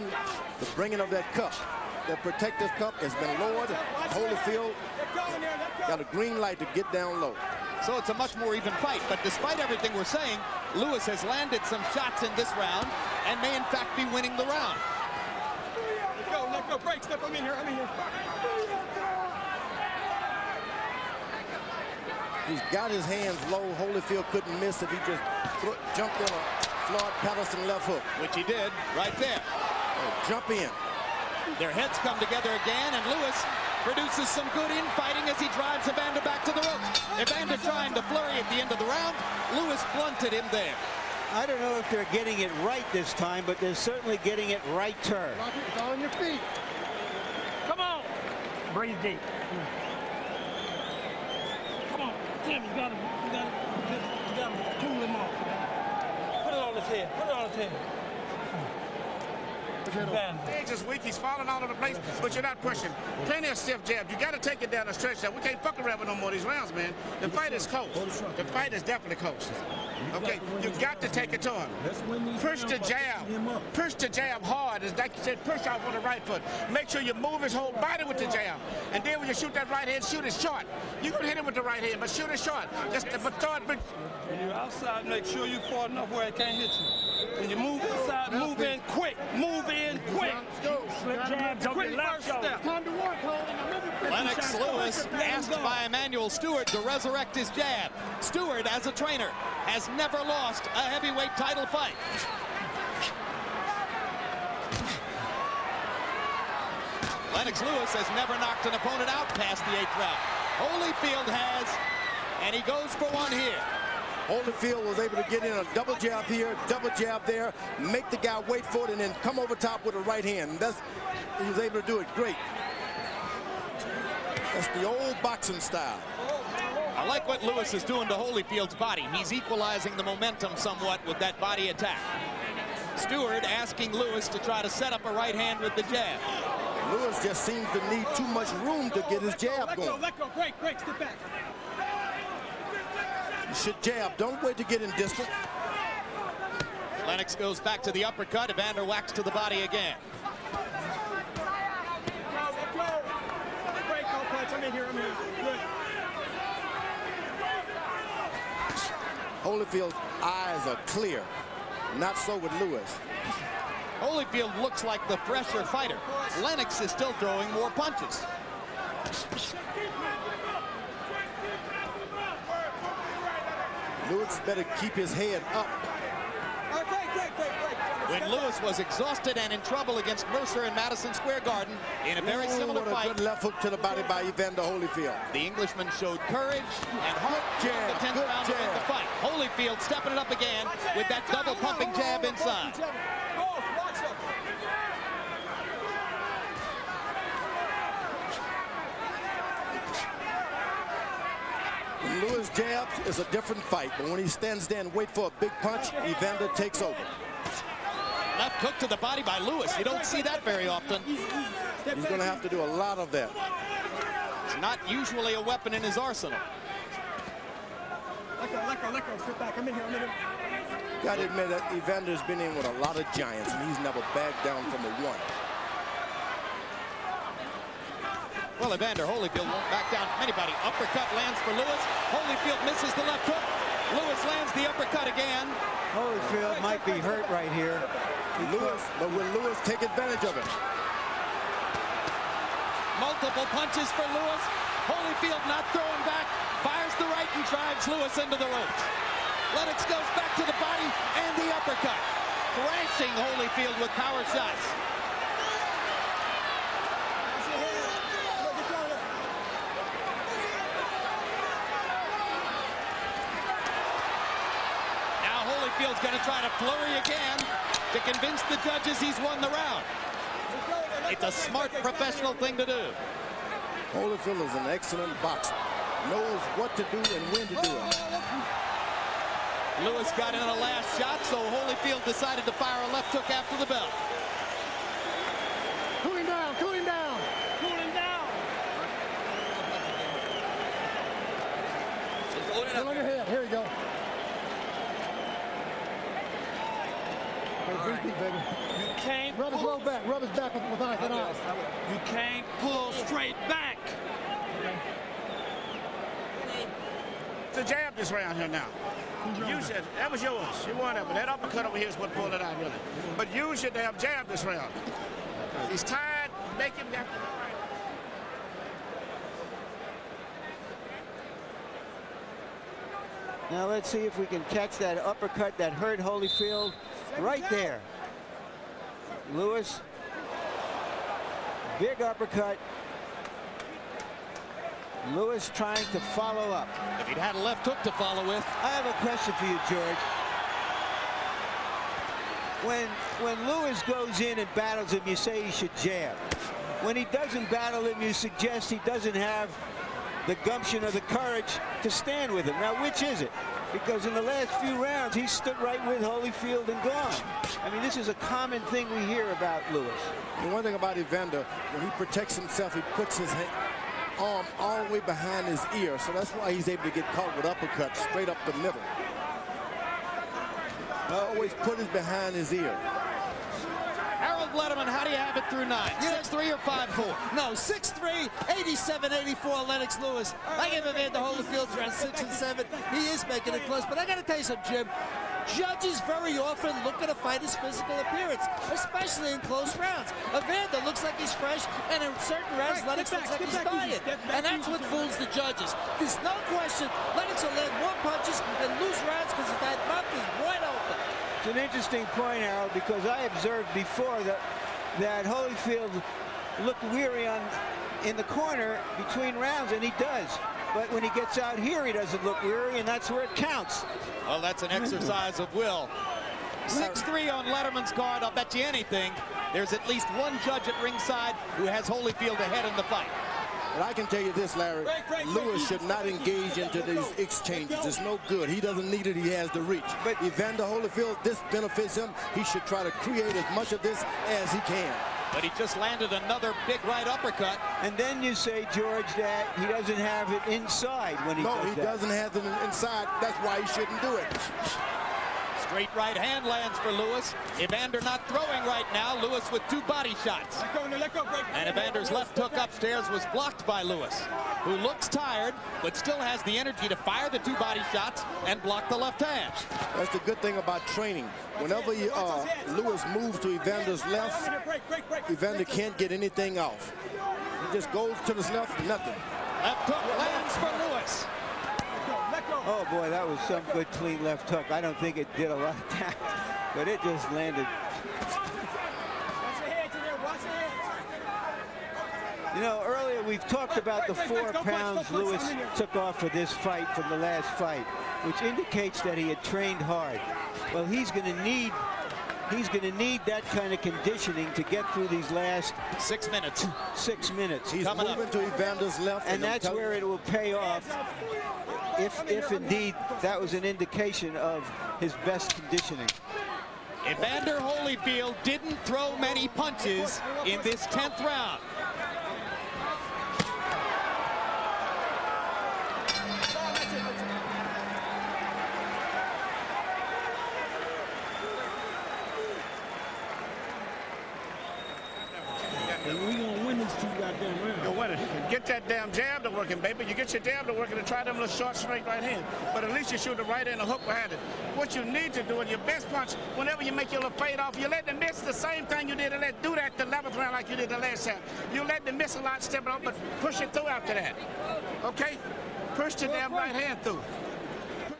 the bringing of that cup. That protective cup has been lowered. Holyfield got a green light to get down low. So it's a much more even fight. But despite everything we're saying, Lewis has landed some shots in this round and may in fact be winning the round. Let go, break, step, I'm in here. He's got his hands low. Holyfield couldn't miss if he just jumped in a Floyd Patterson left hook. Which he did right there. Jump in. Their heads come together again, and Lewis produces some good infighting as he drives Evander back to the ropes. Evander trying to flurry at the end of the round. Lewis blunted him there. I don't know if they're getting it right this time, but they're certainly getting it right turn. It's on your feet. Come on. Breathe deep. Tim, you gotta cool him off, man. Put it on his head. Put it on his head. He's just weak. He's falling all over the place, but you're not pushing. Plenty of stiff jabs. You got to take it down the stretch. Now we can't fuck around with no more of these rounds, man. The fight is close. The fight is definitely close. Okay, you got to take it to him. Push the jab. Push the jab hard. It's like you said, push out with the right foot. Make sure you move his whole body with the jab. And then when you shoot that right hand, shoot it short. You're going to hit him with the right hand, but shoot it short. Just but throw it. When you're outside, make sure you're far enough where it can't hit you. When you move inside, move in quick. Move in quick. Slip jabs, don't get left. Time to work, Holden. Lennox Lewis asked by Emanuel Stewart to resurrect his jab. Stewart, as a trainer, has never lost a heavyweight title fight. Lennox Lewis has never knocked an opponent out past the 8th round. Holyfield has, and he goes for one here. Holyfield was able to get in a double jab here, double jab there, make the guy wait for it, and then come over top with a right hand. And he was able to do it great. That's the old boxing style. I like what Lewis is doing to Holyfield's body. He's equalizing the momentum somewhat with that body attack. Stewart asking Lewis to try to set up a right hand with the jab. Lewis just seems to need too much room to get his jab going. Let go, break, step back. You should jab. Don't wait to get in distance. Lennox goes back to the uppercut. Evander whacks to the body again. Break, no punch. I'm in here. Good. Holyfield's eyes are clear. Not so with Lewis. Holyfield looks like the fresher fighter. Lennox is still throwing more punches. Lewis better keep his head up. When Lewis was exhausted and in trouble against Mercer in Madison Square Garden in a very similar what a fight. Good left hook to the body by Evander Holyfield. The Englishman showed courage and heart in the 10th round to win the fight. Holyfield stepping it up again with that double pumping jab inside. When Lewis jabs, it's a different fight, but when he stands there and wait for a big punch, Evander takes over. Left hook to the body by Lewis. You don't see that very often. He's going to have to do a lot of that. It's not usually a weapon in his arsenal. Let go, step back. I'm in here. Got to admit that Evander's been in with a lot of giants, and he's never backed down from a one. Well, Evander Holyfield won't back down from anybody. Uppercut lands for Lewis. Holyfield misses the left hook. Lewis lands the uppercut again. Holyfield might be hurt right here. But will Lewis take advantage of it? Multiple punches for Lewis. Holyfield not throwing back. Fires the right and drives Lewis into the ropes. Lennox goes back to the body and the uppercut. Thrashing Holyfield with power shots. Holyfield's going to try to flurry again to convince the judges he's won the round. It's a smart professional thing to do. Holyfield is an excellent boxer. Knows what to do and when to do it. Lewis got in a last shot, so Holyfield decided to fire a left hook after the bell. Cool him down, cool him down. Cool him down. Get on your head. Here you go. Right. Baby. You can't rub his low back. Rub his back with eyes and eyes. You can't pull straight back. It's a jab this round here now. Use it. That was yours. You won that, but that uppercut over here is what pulled it out, really. But use your damn jab this round. He's tired. Make him down. Now let's see if we can catch that uppercut that hurt Holyfield right there. Lewis, big uppercut. Lewis trying to follow up. If he'd had a left hook to follow with. I have a question for you, George. When Lewis goes in and battles him, you say he should jab. When he doesn't battle him, you suggest he doesn't have the gumption or the courage to stand with him. Now, which is it? Because in the last few rounds, he stood right with Holyfield and gone. I mean, this is a common thing we hear about Lewis. And one thing about Evander, when he protects himself, he puts his arm all the way behind his ear. So that's why he's able to get caught with uppercuts straight up the middle. Always put it behind his ear. Harold Lederman, how do you have it through 9? 6'3" or 5'4"? No, 6'3", 87-84, Lennox Lewis. I give Evander Holyfield around 6 and 7. He is making it close, but I got to tell you something, Jim. Judges very often look at a fighter's physical appearance, especially in close rounds. Evander looks like he's fresh, and in certain rounds, Lennox looks like he's dying. And that's what fools the judges. There's no question Lennox will land more punches and lose rounds because that mouth is wide open. It's an interesting point, Harold, because I observed before that Holyfield looked weary in the corner between rounds, and he does. But when he gets out here, he doesn't look weary, and that's where it counts. Well, that's an exercise of will. 6'3" on Letterman's card. I'll bet you anything. There's at least one judge at ringside who has Holyfield ahead in the fight. But I can tell you this, Larry, Lewis should not engage into these exchanges. It's no good. He doesn't need it. He has the reach. But Evander Holyfield, this benefits him. He should try to create as much of this as he can. But he just landed another big right uppercut. And then you say, George, that he doesn't have it inside when he does that. No, he doesn't have it inside. That's why he shouldn't do it. Straight right hand lands for Lewis. Evander not throwing right now. Lewis with 2 body shots. And Evander's left hook upstairs was blocked by Lewis, who looks tired, but still has the energy to fire the 2 body shots and block the left hand. That's the good thing about training. Whenever Lewis moves to Evander's left, Evander can't get anything off. He just goes to his left, nothing. Left hook lands for Lewis. Oh, boy, that was some good, clean left hook. I don't think it did a lot of damage, but it just landed. You know, earlier we've talked about the 4 pounds Lewis took off for this fight from the last fight, which indicates that he had trained hard. Well, he's going to need that kind of conditioning to get through these last 6 minutes. 6 minutes. He's moving to Evander's left. And that's where it will pay off. If indeed that was an indication of his best conditioning. Evander Holyfield didn't throw many punches in this 10th round. Get that damn jab to working, baby. You get your jab to working and try them little short, straight right hand. But at least you shoot the right hand and hook behind it. What you need to do in your best punch, whenever you make your little fade off, you let them miss the same thing you did and do that the 11th round like you did the last time. You let them miss a lot, step it up, but push it through after that. Okay? Push the damn right hand through.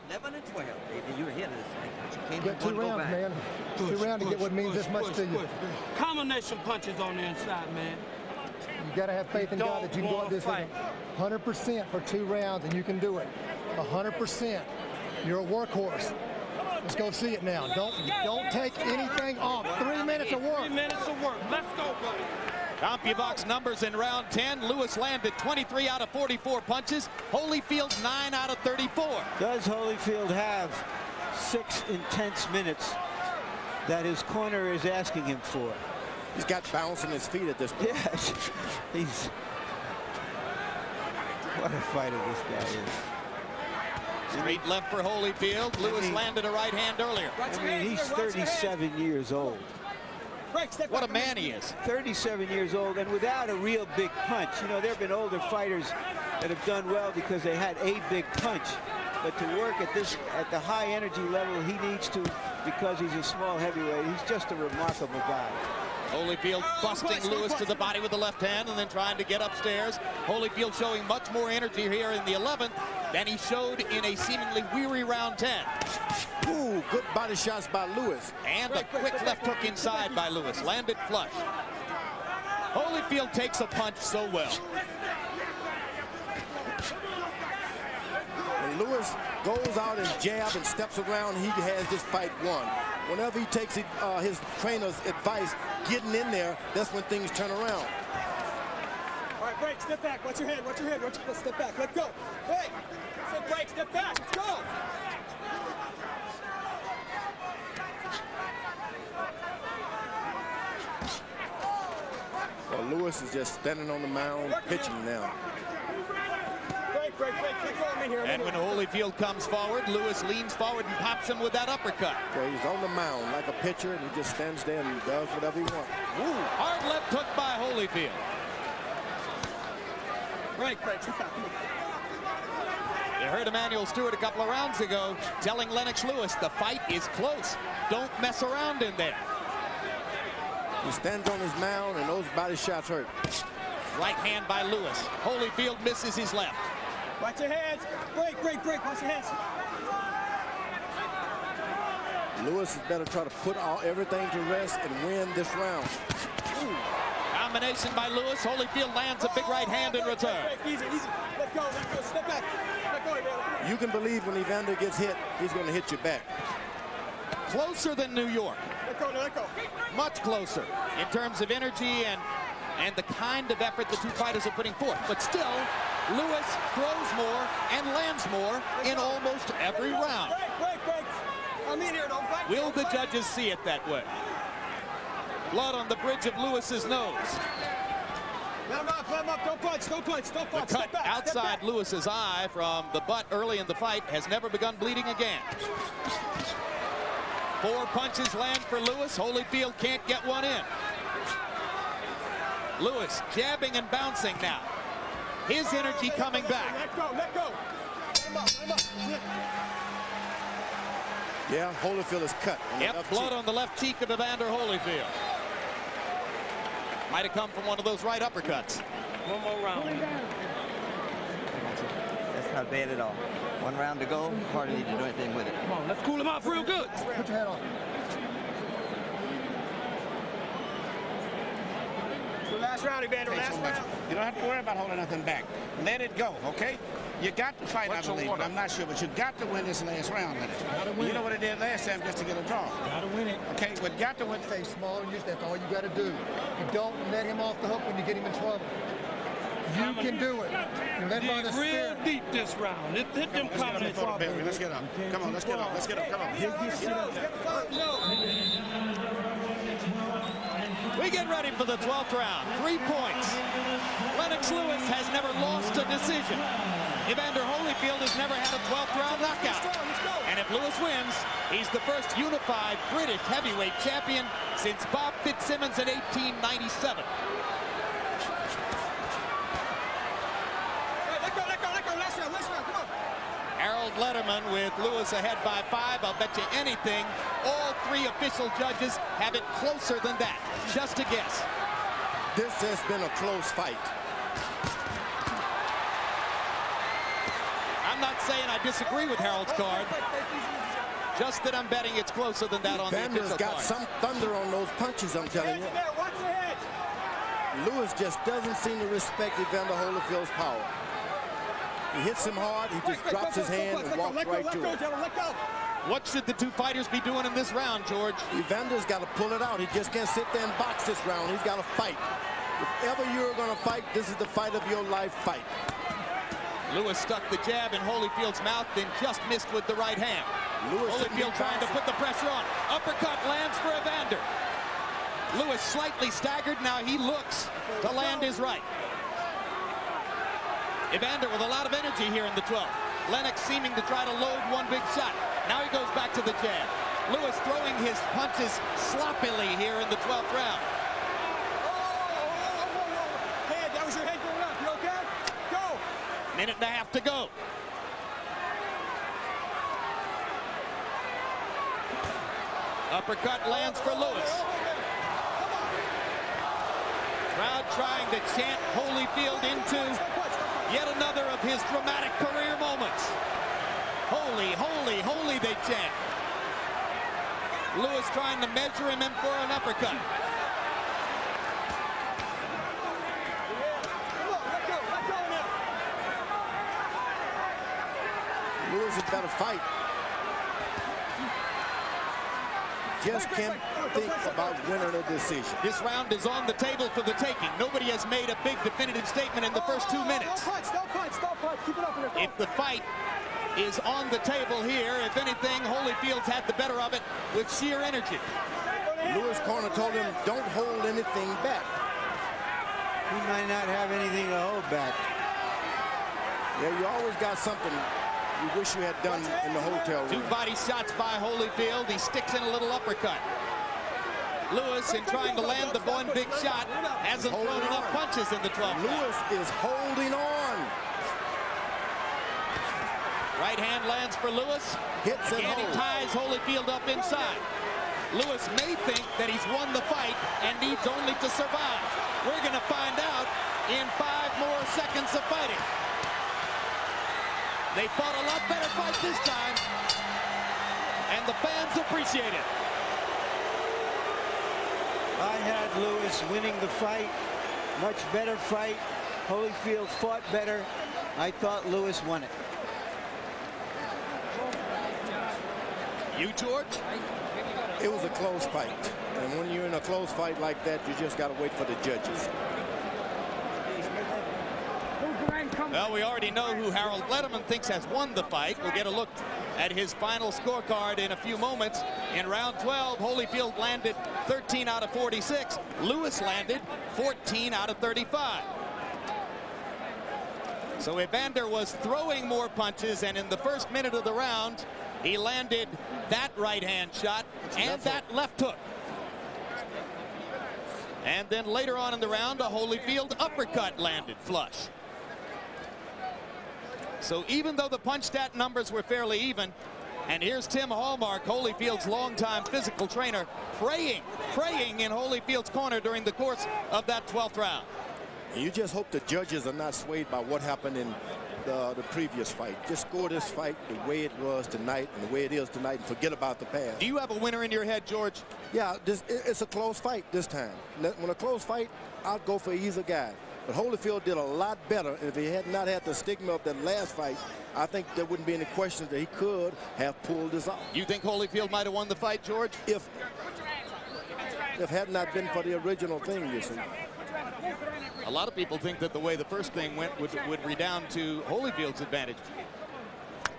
11 and 12, baby. You're ahead of this thing. But you can't Get 2 rounds, man. 2 rounds to get what means this much to you. Combination punches on the inside, man. You got to have faith in God that you can go up this 100% for 2 rounds, and you can do it. 100%. You're a workhorse. Let's go see it now. Don't take anything off. 3 minutes of work. 3 minutes of work. Let's go, buddy. CompuBox numbers in round 10. Lewis landed 23 out of 44 punches. Holyfield 9 out of 34. Does Holyfield have 6 intense minutes that his corner is asking him for? He's got bounce in his feet at this point. Yes. He's... What a fighter this guy is. Straight left for Holyfield. Lewis landed a right hand earlier. I mean, he's 37 years old. What a man he is. 37 years old and without a real big punch. You know, there have been older fighters that have done well because they had a big punch. But to work at the high energy level he needs to, because he's a small heavyweight, he's just a remarkable guy. Holyfield busting Lewis to the body with the left hand and then trying to get upstairs. Holyfield showing much more energy here in the 11th than he showed in a seemingly weary round 10. Ooh, good body shots by Lewis. And a quick left hook inside by Lewis. Landed flush. Holyfield takes a punch so well. When Lewis goes out and jab and steps around, he has this fight won. Whenever he takes his trainer's advice, getting in there, that's when things turn around. right, break, step back. Watch your hand, watch your hand. Let's step back. Let go. Hey, step break, step back. Let's go. Well, Lewis is just standing on the mound, pitching now. Break. And when Holyfield comes forward, Lewis leans forward and pops him with that uppercut. Okay, he's on the mound like a pitcher, and he just stands there and does whatever he wants. Ooh, hard left hook by Holyfield. Break. You heard Emmanuel Stewart a couple of rounds ago telling Lennox Lewis the fight is close. Don't mess around in there. He stands on his mound, and those body shots hurt. Right hand by Lewis. Holyfield misses his left. Watch your hands. Break. Watch your hands. Lewis is better try to put everything to rest and win this round. Ooh. Combination by Lewis. Holyfield lands a big right hand in return. Easy. Let go. Step back. Let go, Evander. You can believe when Evander gets hit, he's going to hit you back. Closer than New York. Let go. Much closer in terms of energy and the kind of effort the two fighters are putting forth. But still, Lewis throws more and lands more in almost every round. Break. I'm in here, don't fight. Will the judges see it that way? Blood on the bridge of Lewis's nose. Let him up. Don't punch. The cut outside Lewis's eye from the butt early in the fight has never begun bleeding again. 4 punches land for Lewis. Holyfield can't get one in. Lewis jabbing and bouncing now. His energy coming back. Let go. Let him up. Yeah, Holyfield is cut. Yep, blood on the left cheek of Evander Holyfield. Might have come from one of those right uppercuts. One more round. That's not bad at all. 1 round to go. Hardly need to do anything with it. Come on, let's cool him off real good. Put your head on. Last round, Evander. Last round. You don't have to worry about holding nothing back. Let it go, okay? You got to fight, I believe. I'm not sure, but you got to win this last round, Lennox. You know what it did last time just to get a draw. Gotta win it. Okay, but got to win. Stay small and that's all you gotta do. You don't let him off the hook when you get him in trouble. You can do it. You let him on the Dig real spear. deep this round. Hit them comments. Let's get up. Come on, let's get up. Come on. We get ready for the 12th round. 3 points. Lennox Lewis has never lost a decision. Evander Holyfield has never had a 12th round knockout. And if Lewis wins, he's the first unified British heavyweight champion since Bob Fitzsimmons in 1897. Last round, come on. Harold Letterman with Lewis ahead by 5. I'll bet you anything all 3 official judges have it closer than that. Just a guess. This has been a close fight. I'm not saying I disagree with Harold's card. Just that I'm betting it's closer than that on the official Evander's got card. some thunder on those punches, I'm telling you. Lewis just doesn't seem to respect Evander Holyfield's power. He hits him hard, he just drops his hand and walks right to it. What should the two fighters be doing in this round, George? Evander's got to pull it out. He just can't sit there and box this round. He's got to fight. If ever you're going to fight, this is the fight of your life fight. Lewis stuck the jab in Holyfield's mouth, then just missed with the right hand. Holyfield trying to put the pressure on. Uppercut lands for Evander. Lewis slightly staggered. Now he looks to land his right. Evander with a lot of energy here in the 12th. Lennox seeming to try to load one big shot. Now he goes back to the jab. Lewis throwing his punches sloppily here in the 12th round. Head, that was your head going up. You okay? Go. Minute and a half to go. Uppercut lands for Lewis. Crowd trying to chant Holyfield into yet another of his dramatic career moments. Holy, holy, holy, they chant. Lewis trying to measure him in for an uppercut. Lewis has got to fight. just can't think about winning a decision. This round is on the table for the taking. Nobody has made a big definitive statement in the first 2 minutes. Don't punch. Keep it up there. If the fight is on the table here, if anything, Holyfield's had the better of it with sheer energy. Lewis' corner told him, don't hold anything back. He might not have anything to hold back. Yeah, you always got something you wish you had done in the hotel room. 2 body shots by Holyfield. He sticks in a little uppercut. Lewis, in trying to land the one big shot, hasn't thrown enough punches in the 12th. Lewis is holding on. Right hand lands for Lewis. Hits and Again, he holds. ties Holyfield up inside. Lewis may think that he's won the fight and needs only to survive. We're going to find out in 5 more seconds of fighting. They fought a lot better fight this time, and the fans appreciate it. I had Lewis winning the fight. Much better fight. Holyfield fought better. I thought Lewis won it. You, George? It was a close fight. And when you're in a close fight like that, you just got to wait for the judges. Well, we already know who Harold Lederman thinks has won the fight. We'll get a look at his final scorecard in a few moments. In round 12, Holyfield landed 13 out of 46. Lewis landed 14 out of 35. So Evander was throwing more punches, and in the first minute of the round, he landed that right-hand shot and that left hook. And then later on in the round, a Holyfield uppercut landed flush. So even though the punch stat numbers were fairly even, and here's Tim Hallmark, Holyfield's longtime physical trainer, praying in Holyfield's corner during the course of that 12th round. You just hope the judges are not swayed by what happened in the previous fight. Just score this fight the way it was tonight and the way it is tonight, and forget about the past. Do you have a winner in your head, George? Yeah, it's a close fight this time. When a close fight, I'll go for either guy. But Holyfield did a lot better, and if he had not had the stigma of that last fight, I think there wouldn't be any question that he could have pulled this off. You think Holyfield might have won the fight, George? If it had not been for the original thing, you see. A lot of people think that the way the first thing went would redound to Holyfield's advantage.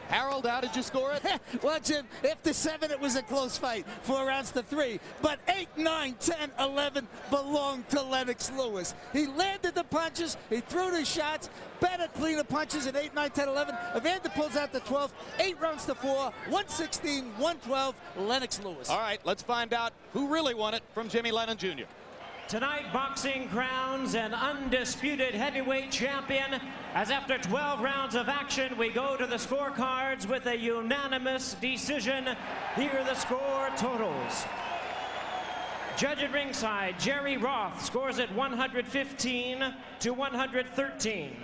Harold, how did you score it? Well, Jim, after 7, it was a close fight. 4 rounds to 3. But 8, 9, 10, 11 belonged to Lennox Lewis. He landed the punches. He threw the shots. Better, cleaner punches at 8, 9, 10, 11. Evander pulls out the 12th. 8 rounds to 4. 116, 112. Lennox Lewis. All right, let's find out who really won it from Jimmy Lennon Jr. Tonight, boxing crowns an undisputed heavyweight champion, as after 12 rounds of action, we go to the scorecards with a unanimous decision. Here are the score totals. Judge at ringside, Jerry Roth scores at 115 to 113.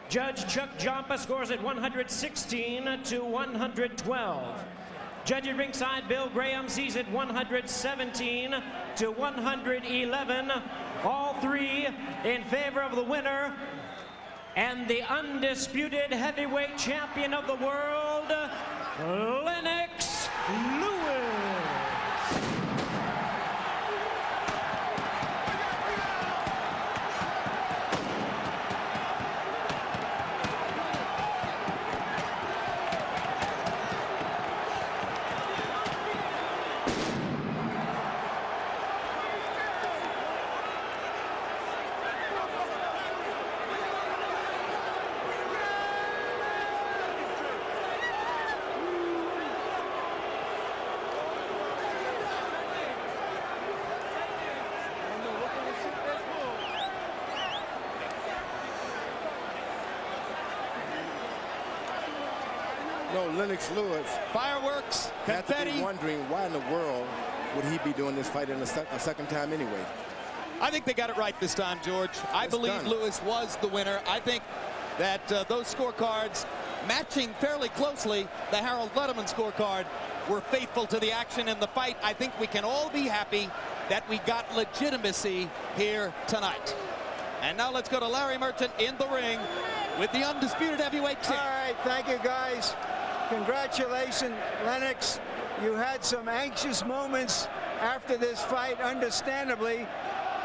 Judge Chuck Giampa scores at 116 to 112. Judge at ringside, Bill Graham sees it 117 to 111. All 3 in favor of the winner and the undisputed heavyweight champion of the world, Lennox Lewis. No, Lennox Lewis. Fireworks, confetti. Had to be wondering why in the world would he be doing this fight in a second time anyway. I think they got it right this time, George. I believe Lewis was the winner. I think that those scorecards, matching fairly closely the Harold Lederman scorecard, were faithful to the action in the fight. I think we can all be happy that we got legitimacy here tonight. And now let's go to Larry Merchant in the ring with the undisputed heavyweight champ. All right, thank you, guys. Congratulations, Lennox. You had some anxious moments after this fight, understandably.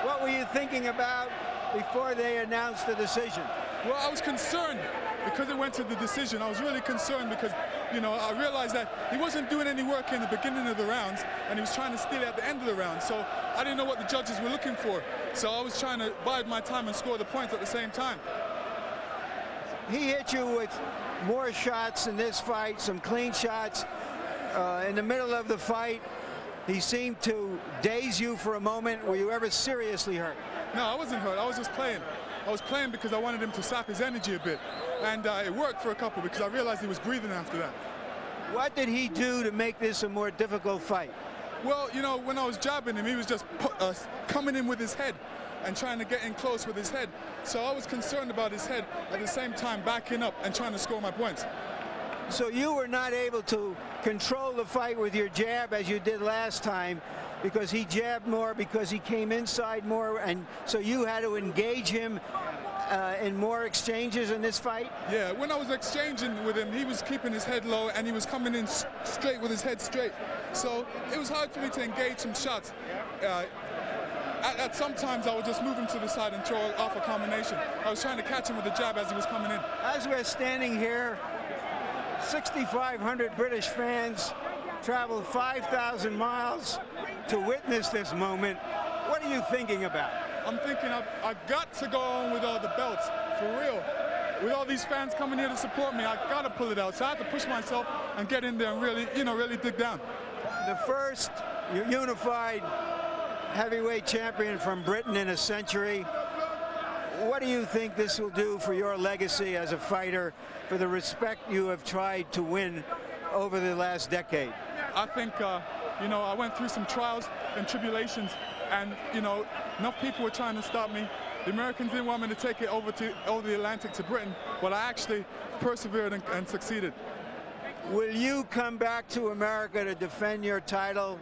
What were you thinking about before they announced the decision? Well, I was concerned because it went to the decision. I was really concerned because, you know, I realized that he wasn't doing any work in the beginning of the rounds, and he was trying to steal at the end of the round. So I didn't know what the judges were looking for. So I was trying to bide my time and score the points at the same time. He hit you with more shots in this fight, some clean shots. In the middle of the fight, he seemed to daze you for a moment. Were you ever seriously hurt? No, I wasn't hurt. I was just playing. I was playing because I wanted him to sap his energy a bit. And it worked for a couple because I realized he was breathing after that. What did he do to make this a more difficult fight? Well, you know, when I was jabbing him, he was just coming in with his head and trying to get in close with his head. So I was concerned about his head, at the same time backing up and trying to score my points. So you were not able to control the fight with your jab as you did last time because he jabbed more, because he came inside more, and so you had to engage him in more exchanges in this fight? Yeah, when I was exchanging with him, he was keeping his head low and he was coming in straight with his head straight. So it was hard for me to engage some shots. At sometimes I would just move him to the side and throw off a combination. I was trying to catch him with the jab as he was coming in. As we're standing here, 6,500 British fans traveled 5,000 miles to witness this moment. What are you thinking about? I'm thinking I've got to go on with all the belts, for real. With all these fans coming here to support me, I've got to pull it out. So I have to push myself and get in there and really, you know, really dig down. The first unified heavyweight champion from Britain in a century. What do you think this will do for your legacy as a fighter, for the respect you have tried to win over the last decade? I think, you know, I went through some trials and tribulations, and, you know, enough people were trying to stop me. The Americans didn't want me to take it over the Atlantic to Britain, but I actually persevered and succeeded. Will you come back to America to defend your title?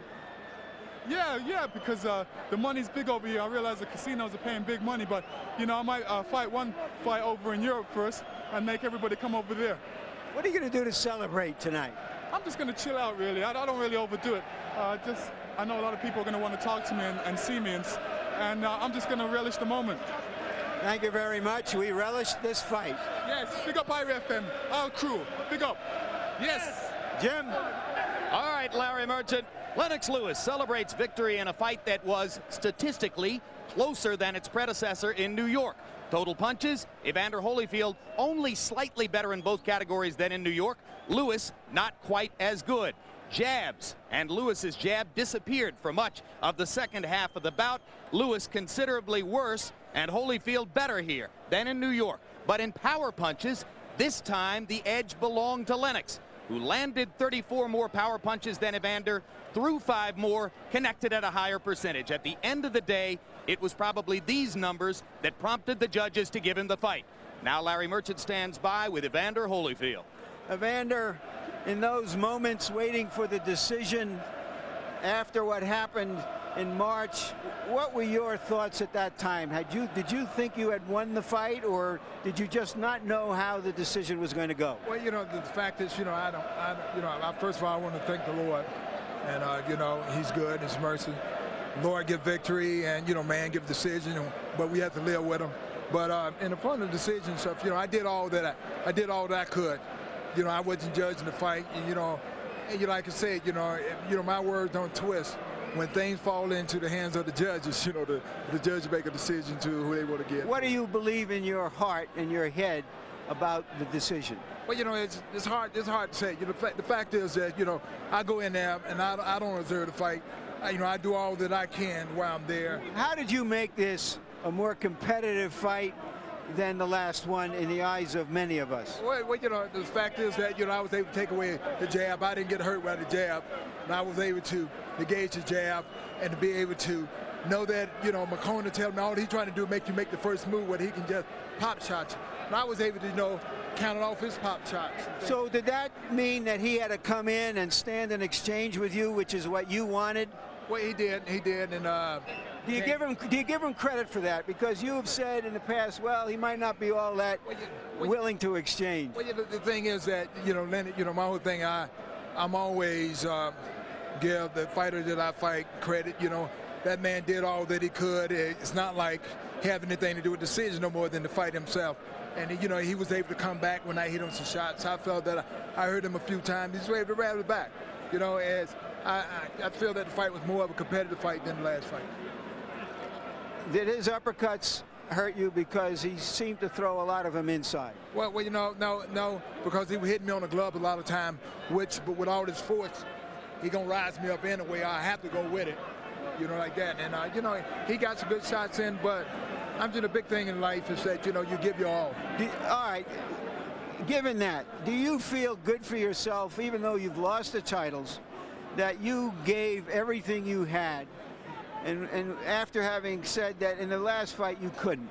Yeah, because the money's big over here. I realize the casinos are paying big money, but, you know, I might fight one fight over in Europe first and make everybody come over there. What are you going to do to celebrate tonight? I'm just going to chill out, really. I don't really overdo it. I know a lot of people are going to want to talk to me and see me, and I'm just going to relish the moment. Thank you very much. We relish this fight. Yes, big up IRFM, our crew. Big up. Yes. Jim. All right, Larry Merchant. Lennox Lewis celebrates victory in a fight that was statistically closer than its predecessor in New York. Total punches, Evander Holyfield only slightly better in both categories than in New York. Lewis not quite as good. Jabs, and Lewis's jab disappeared for much of the second half of the bout. Lewis considerably worse and Holyfield better here than in New York. But in power punches, this time the edge belonged to Lennox, who landed 34 more power punches than Evander, threw 5 more, connected at a higher percentage. At the end of the day, it was probably these numbers that prompted the judges to give him the fight. Now Larry Merchant stands by with Evander Holyfield. Evander, in those moments waiting for the decision after what happened in March, what were your thoughts at that time? Did you think you had won the fight, or did you just not know how the decision was going to go? Well, you know, the fact is, you know, first of all, I want to thank the Lord, and you know, He's good, His mercy. Lord give victory, and you know, man give decision, but we have to live with Him. But in the front of the decision stuff, you know, I did all that I could. You know, I wasn't judging the fight, and you know, like I said, you know, my words don't twist. When things fall into the hands of the judges, you know, the judges make a decision to who they want to get. What do you believe in your heart and your head about the decision? Well, you know, it's hard to say. You know, the fact is that, you know, I go in there and I don't reserve the fight. You know, I do all that I can while I'm there. How did you make this a more competitive fight than the last one in the eyes of many of us? Well, you know, the fact is that, you know, I was able to take away the jab. I didn't get hurt by the jab. And I was able to engage the jab and to be able to know that, you know, McCona tell me all he's trying to do is make you make the first move where he can just pop shots. And I was able to, you know, count off his pop shots. So did that mean that he had to come in and stand in exchange with you, which is what you wanted? Well, he did, and do you give him credit for that? Because you have said in the past, well, he might not be all that willing to exchange. Well, the thing is that, you know, Leonard, you know, my whole thing, I'm always give the fighter that I fight credit. You know, that man did all that he could. It's not like he had anything to do with the decision no more than the fight himself. And, you know, he was able to come back when I hit him some shots. I felt that I heard him a few times. He's able to rattle it back. You know, as I feel that the fight was more of a competitive fight than the last fight. Did his uppercuts hurt you because he seemed to throw a lot of them inside? Well, you know, no, because he would hit me on the glove a lot of time, but with all this force, he gonna rise me up anyway. I have to go with it, you know, like that. And you know, he got some good shots in, but I'm just a big thing in life is that, you know, you give your all. All right. Given that, do you feel good for yourself, even though you've lost the titles, that you gave everything you had? And after having said that in the last fight you couldn't?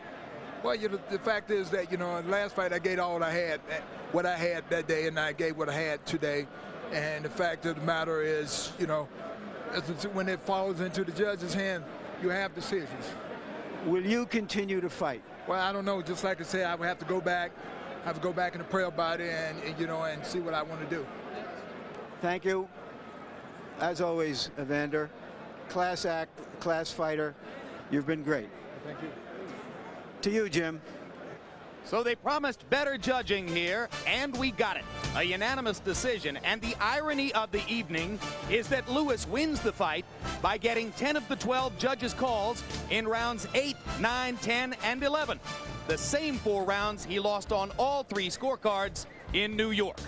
Well, you know, the fact is that, you know, in the last fight I gave all I had, what I had that day, and I gave what I had today. And the fact of the matter is, you know, when it falls into the judge's hand, you have decisions. Will you continue to fight? Well, I don't know. Just like I said, I would have to go back. I have to go back and pray about it, and you know, and see what I want to do. Thank you. As always, Evander, class act, class fighter. You've been great. Thank you. To you, Jim. So they promised better judging here, and we got it. A unanimous decision, and the irony of the evening is that Lewis wins the fight by getting 10 of the 12 judges' calls in rounds 8, 9, 10, and 11. The same 4 rounds he lost on all 3 scorecards in New York.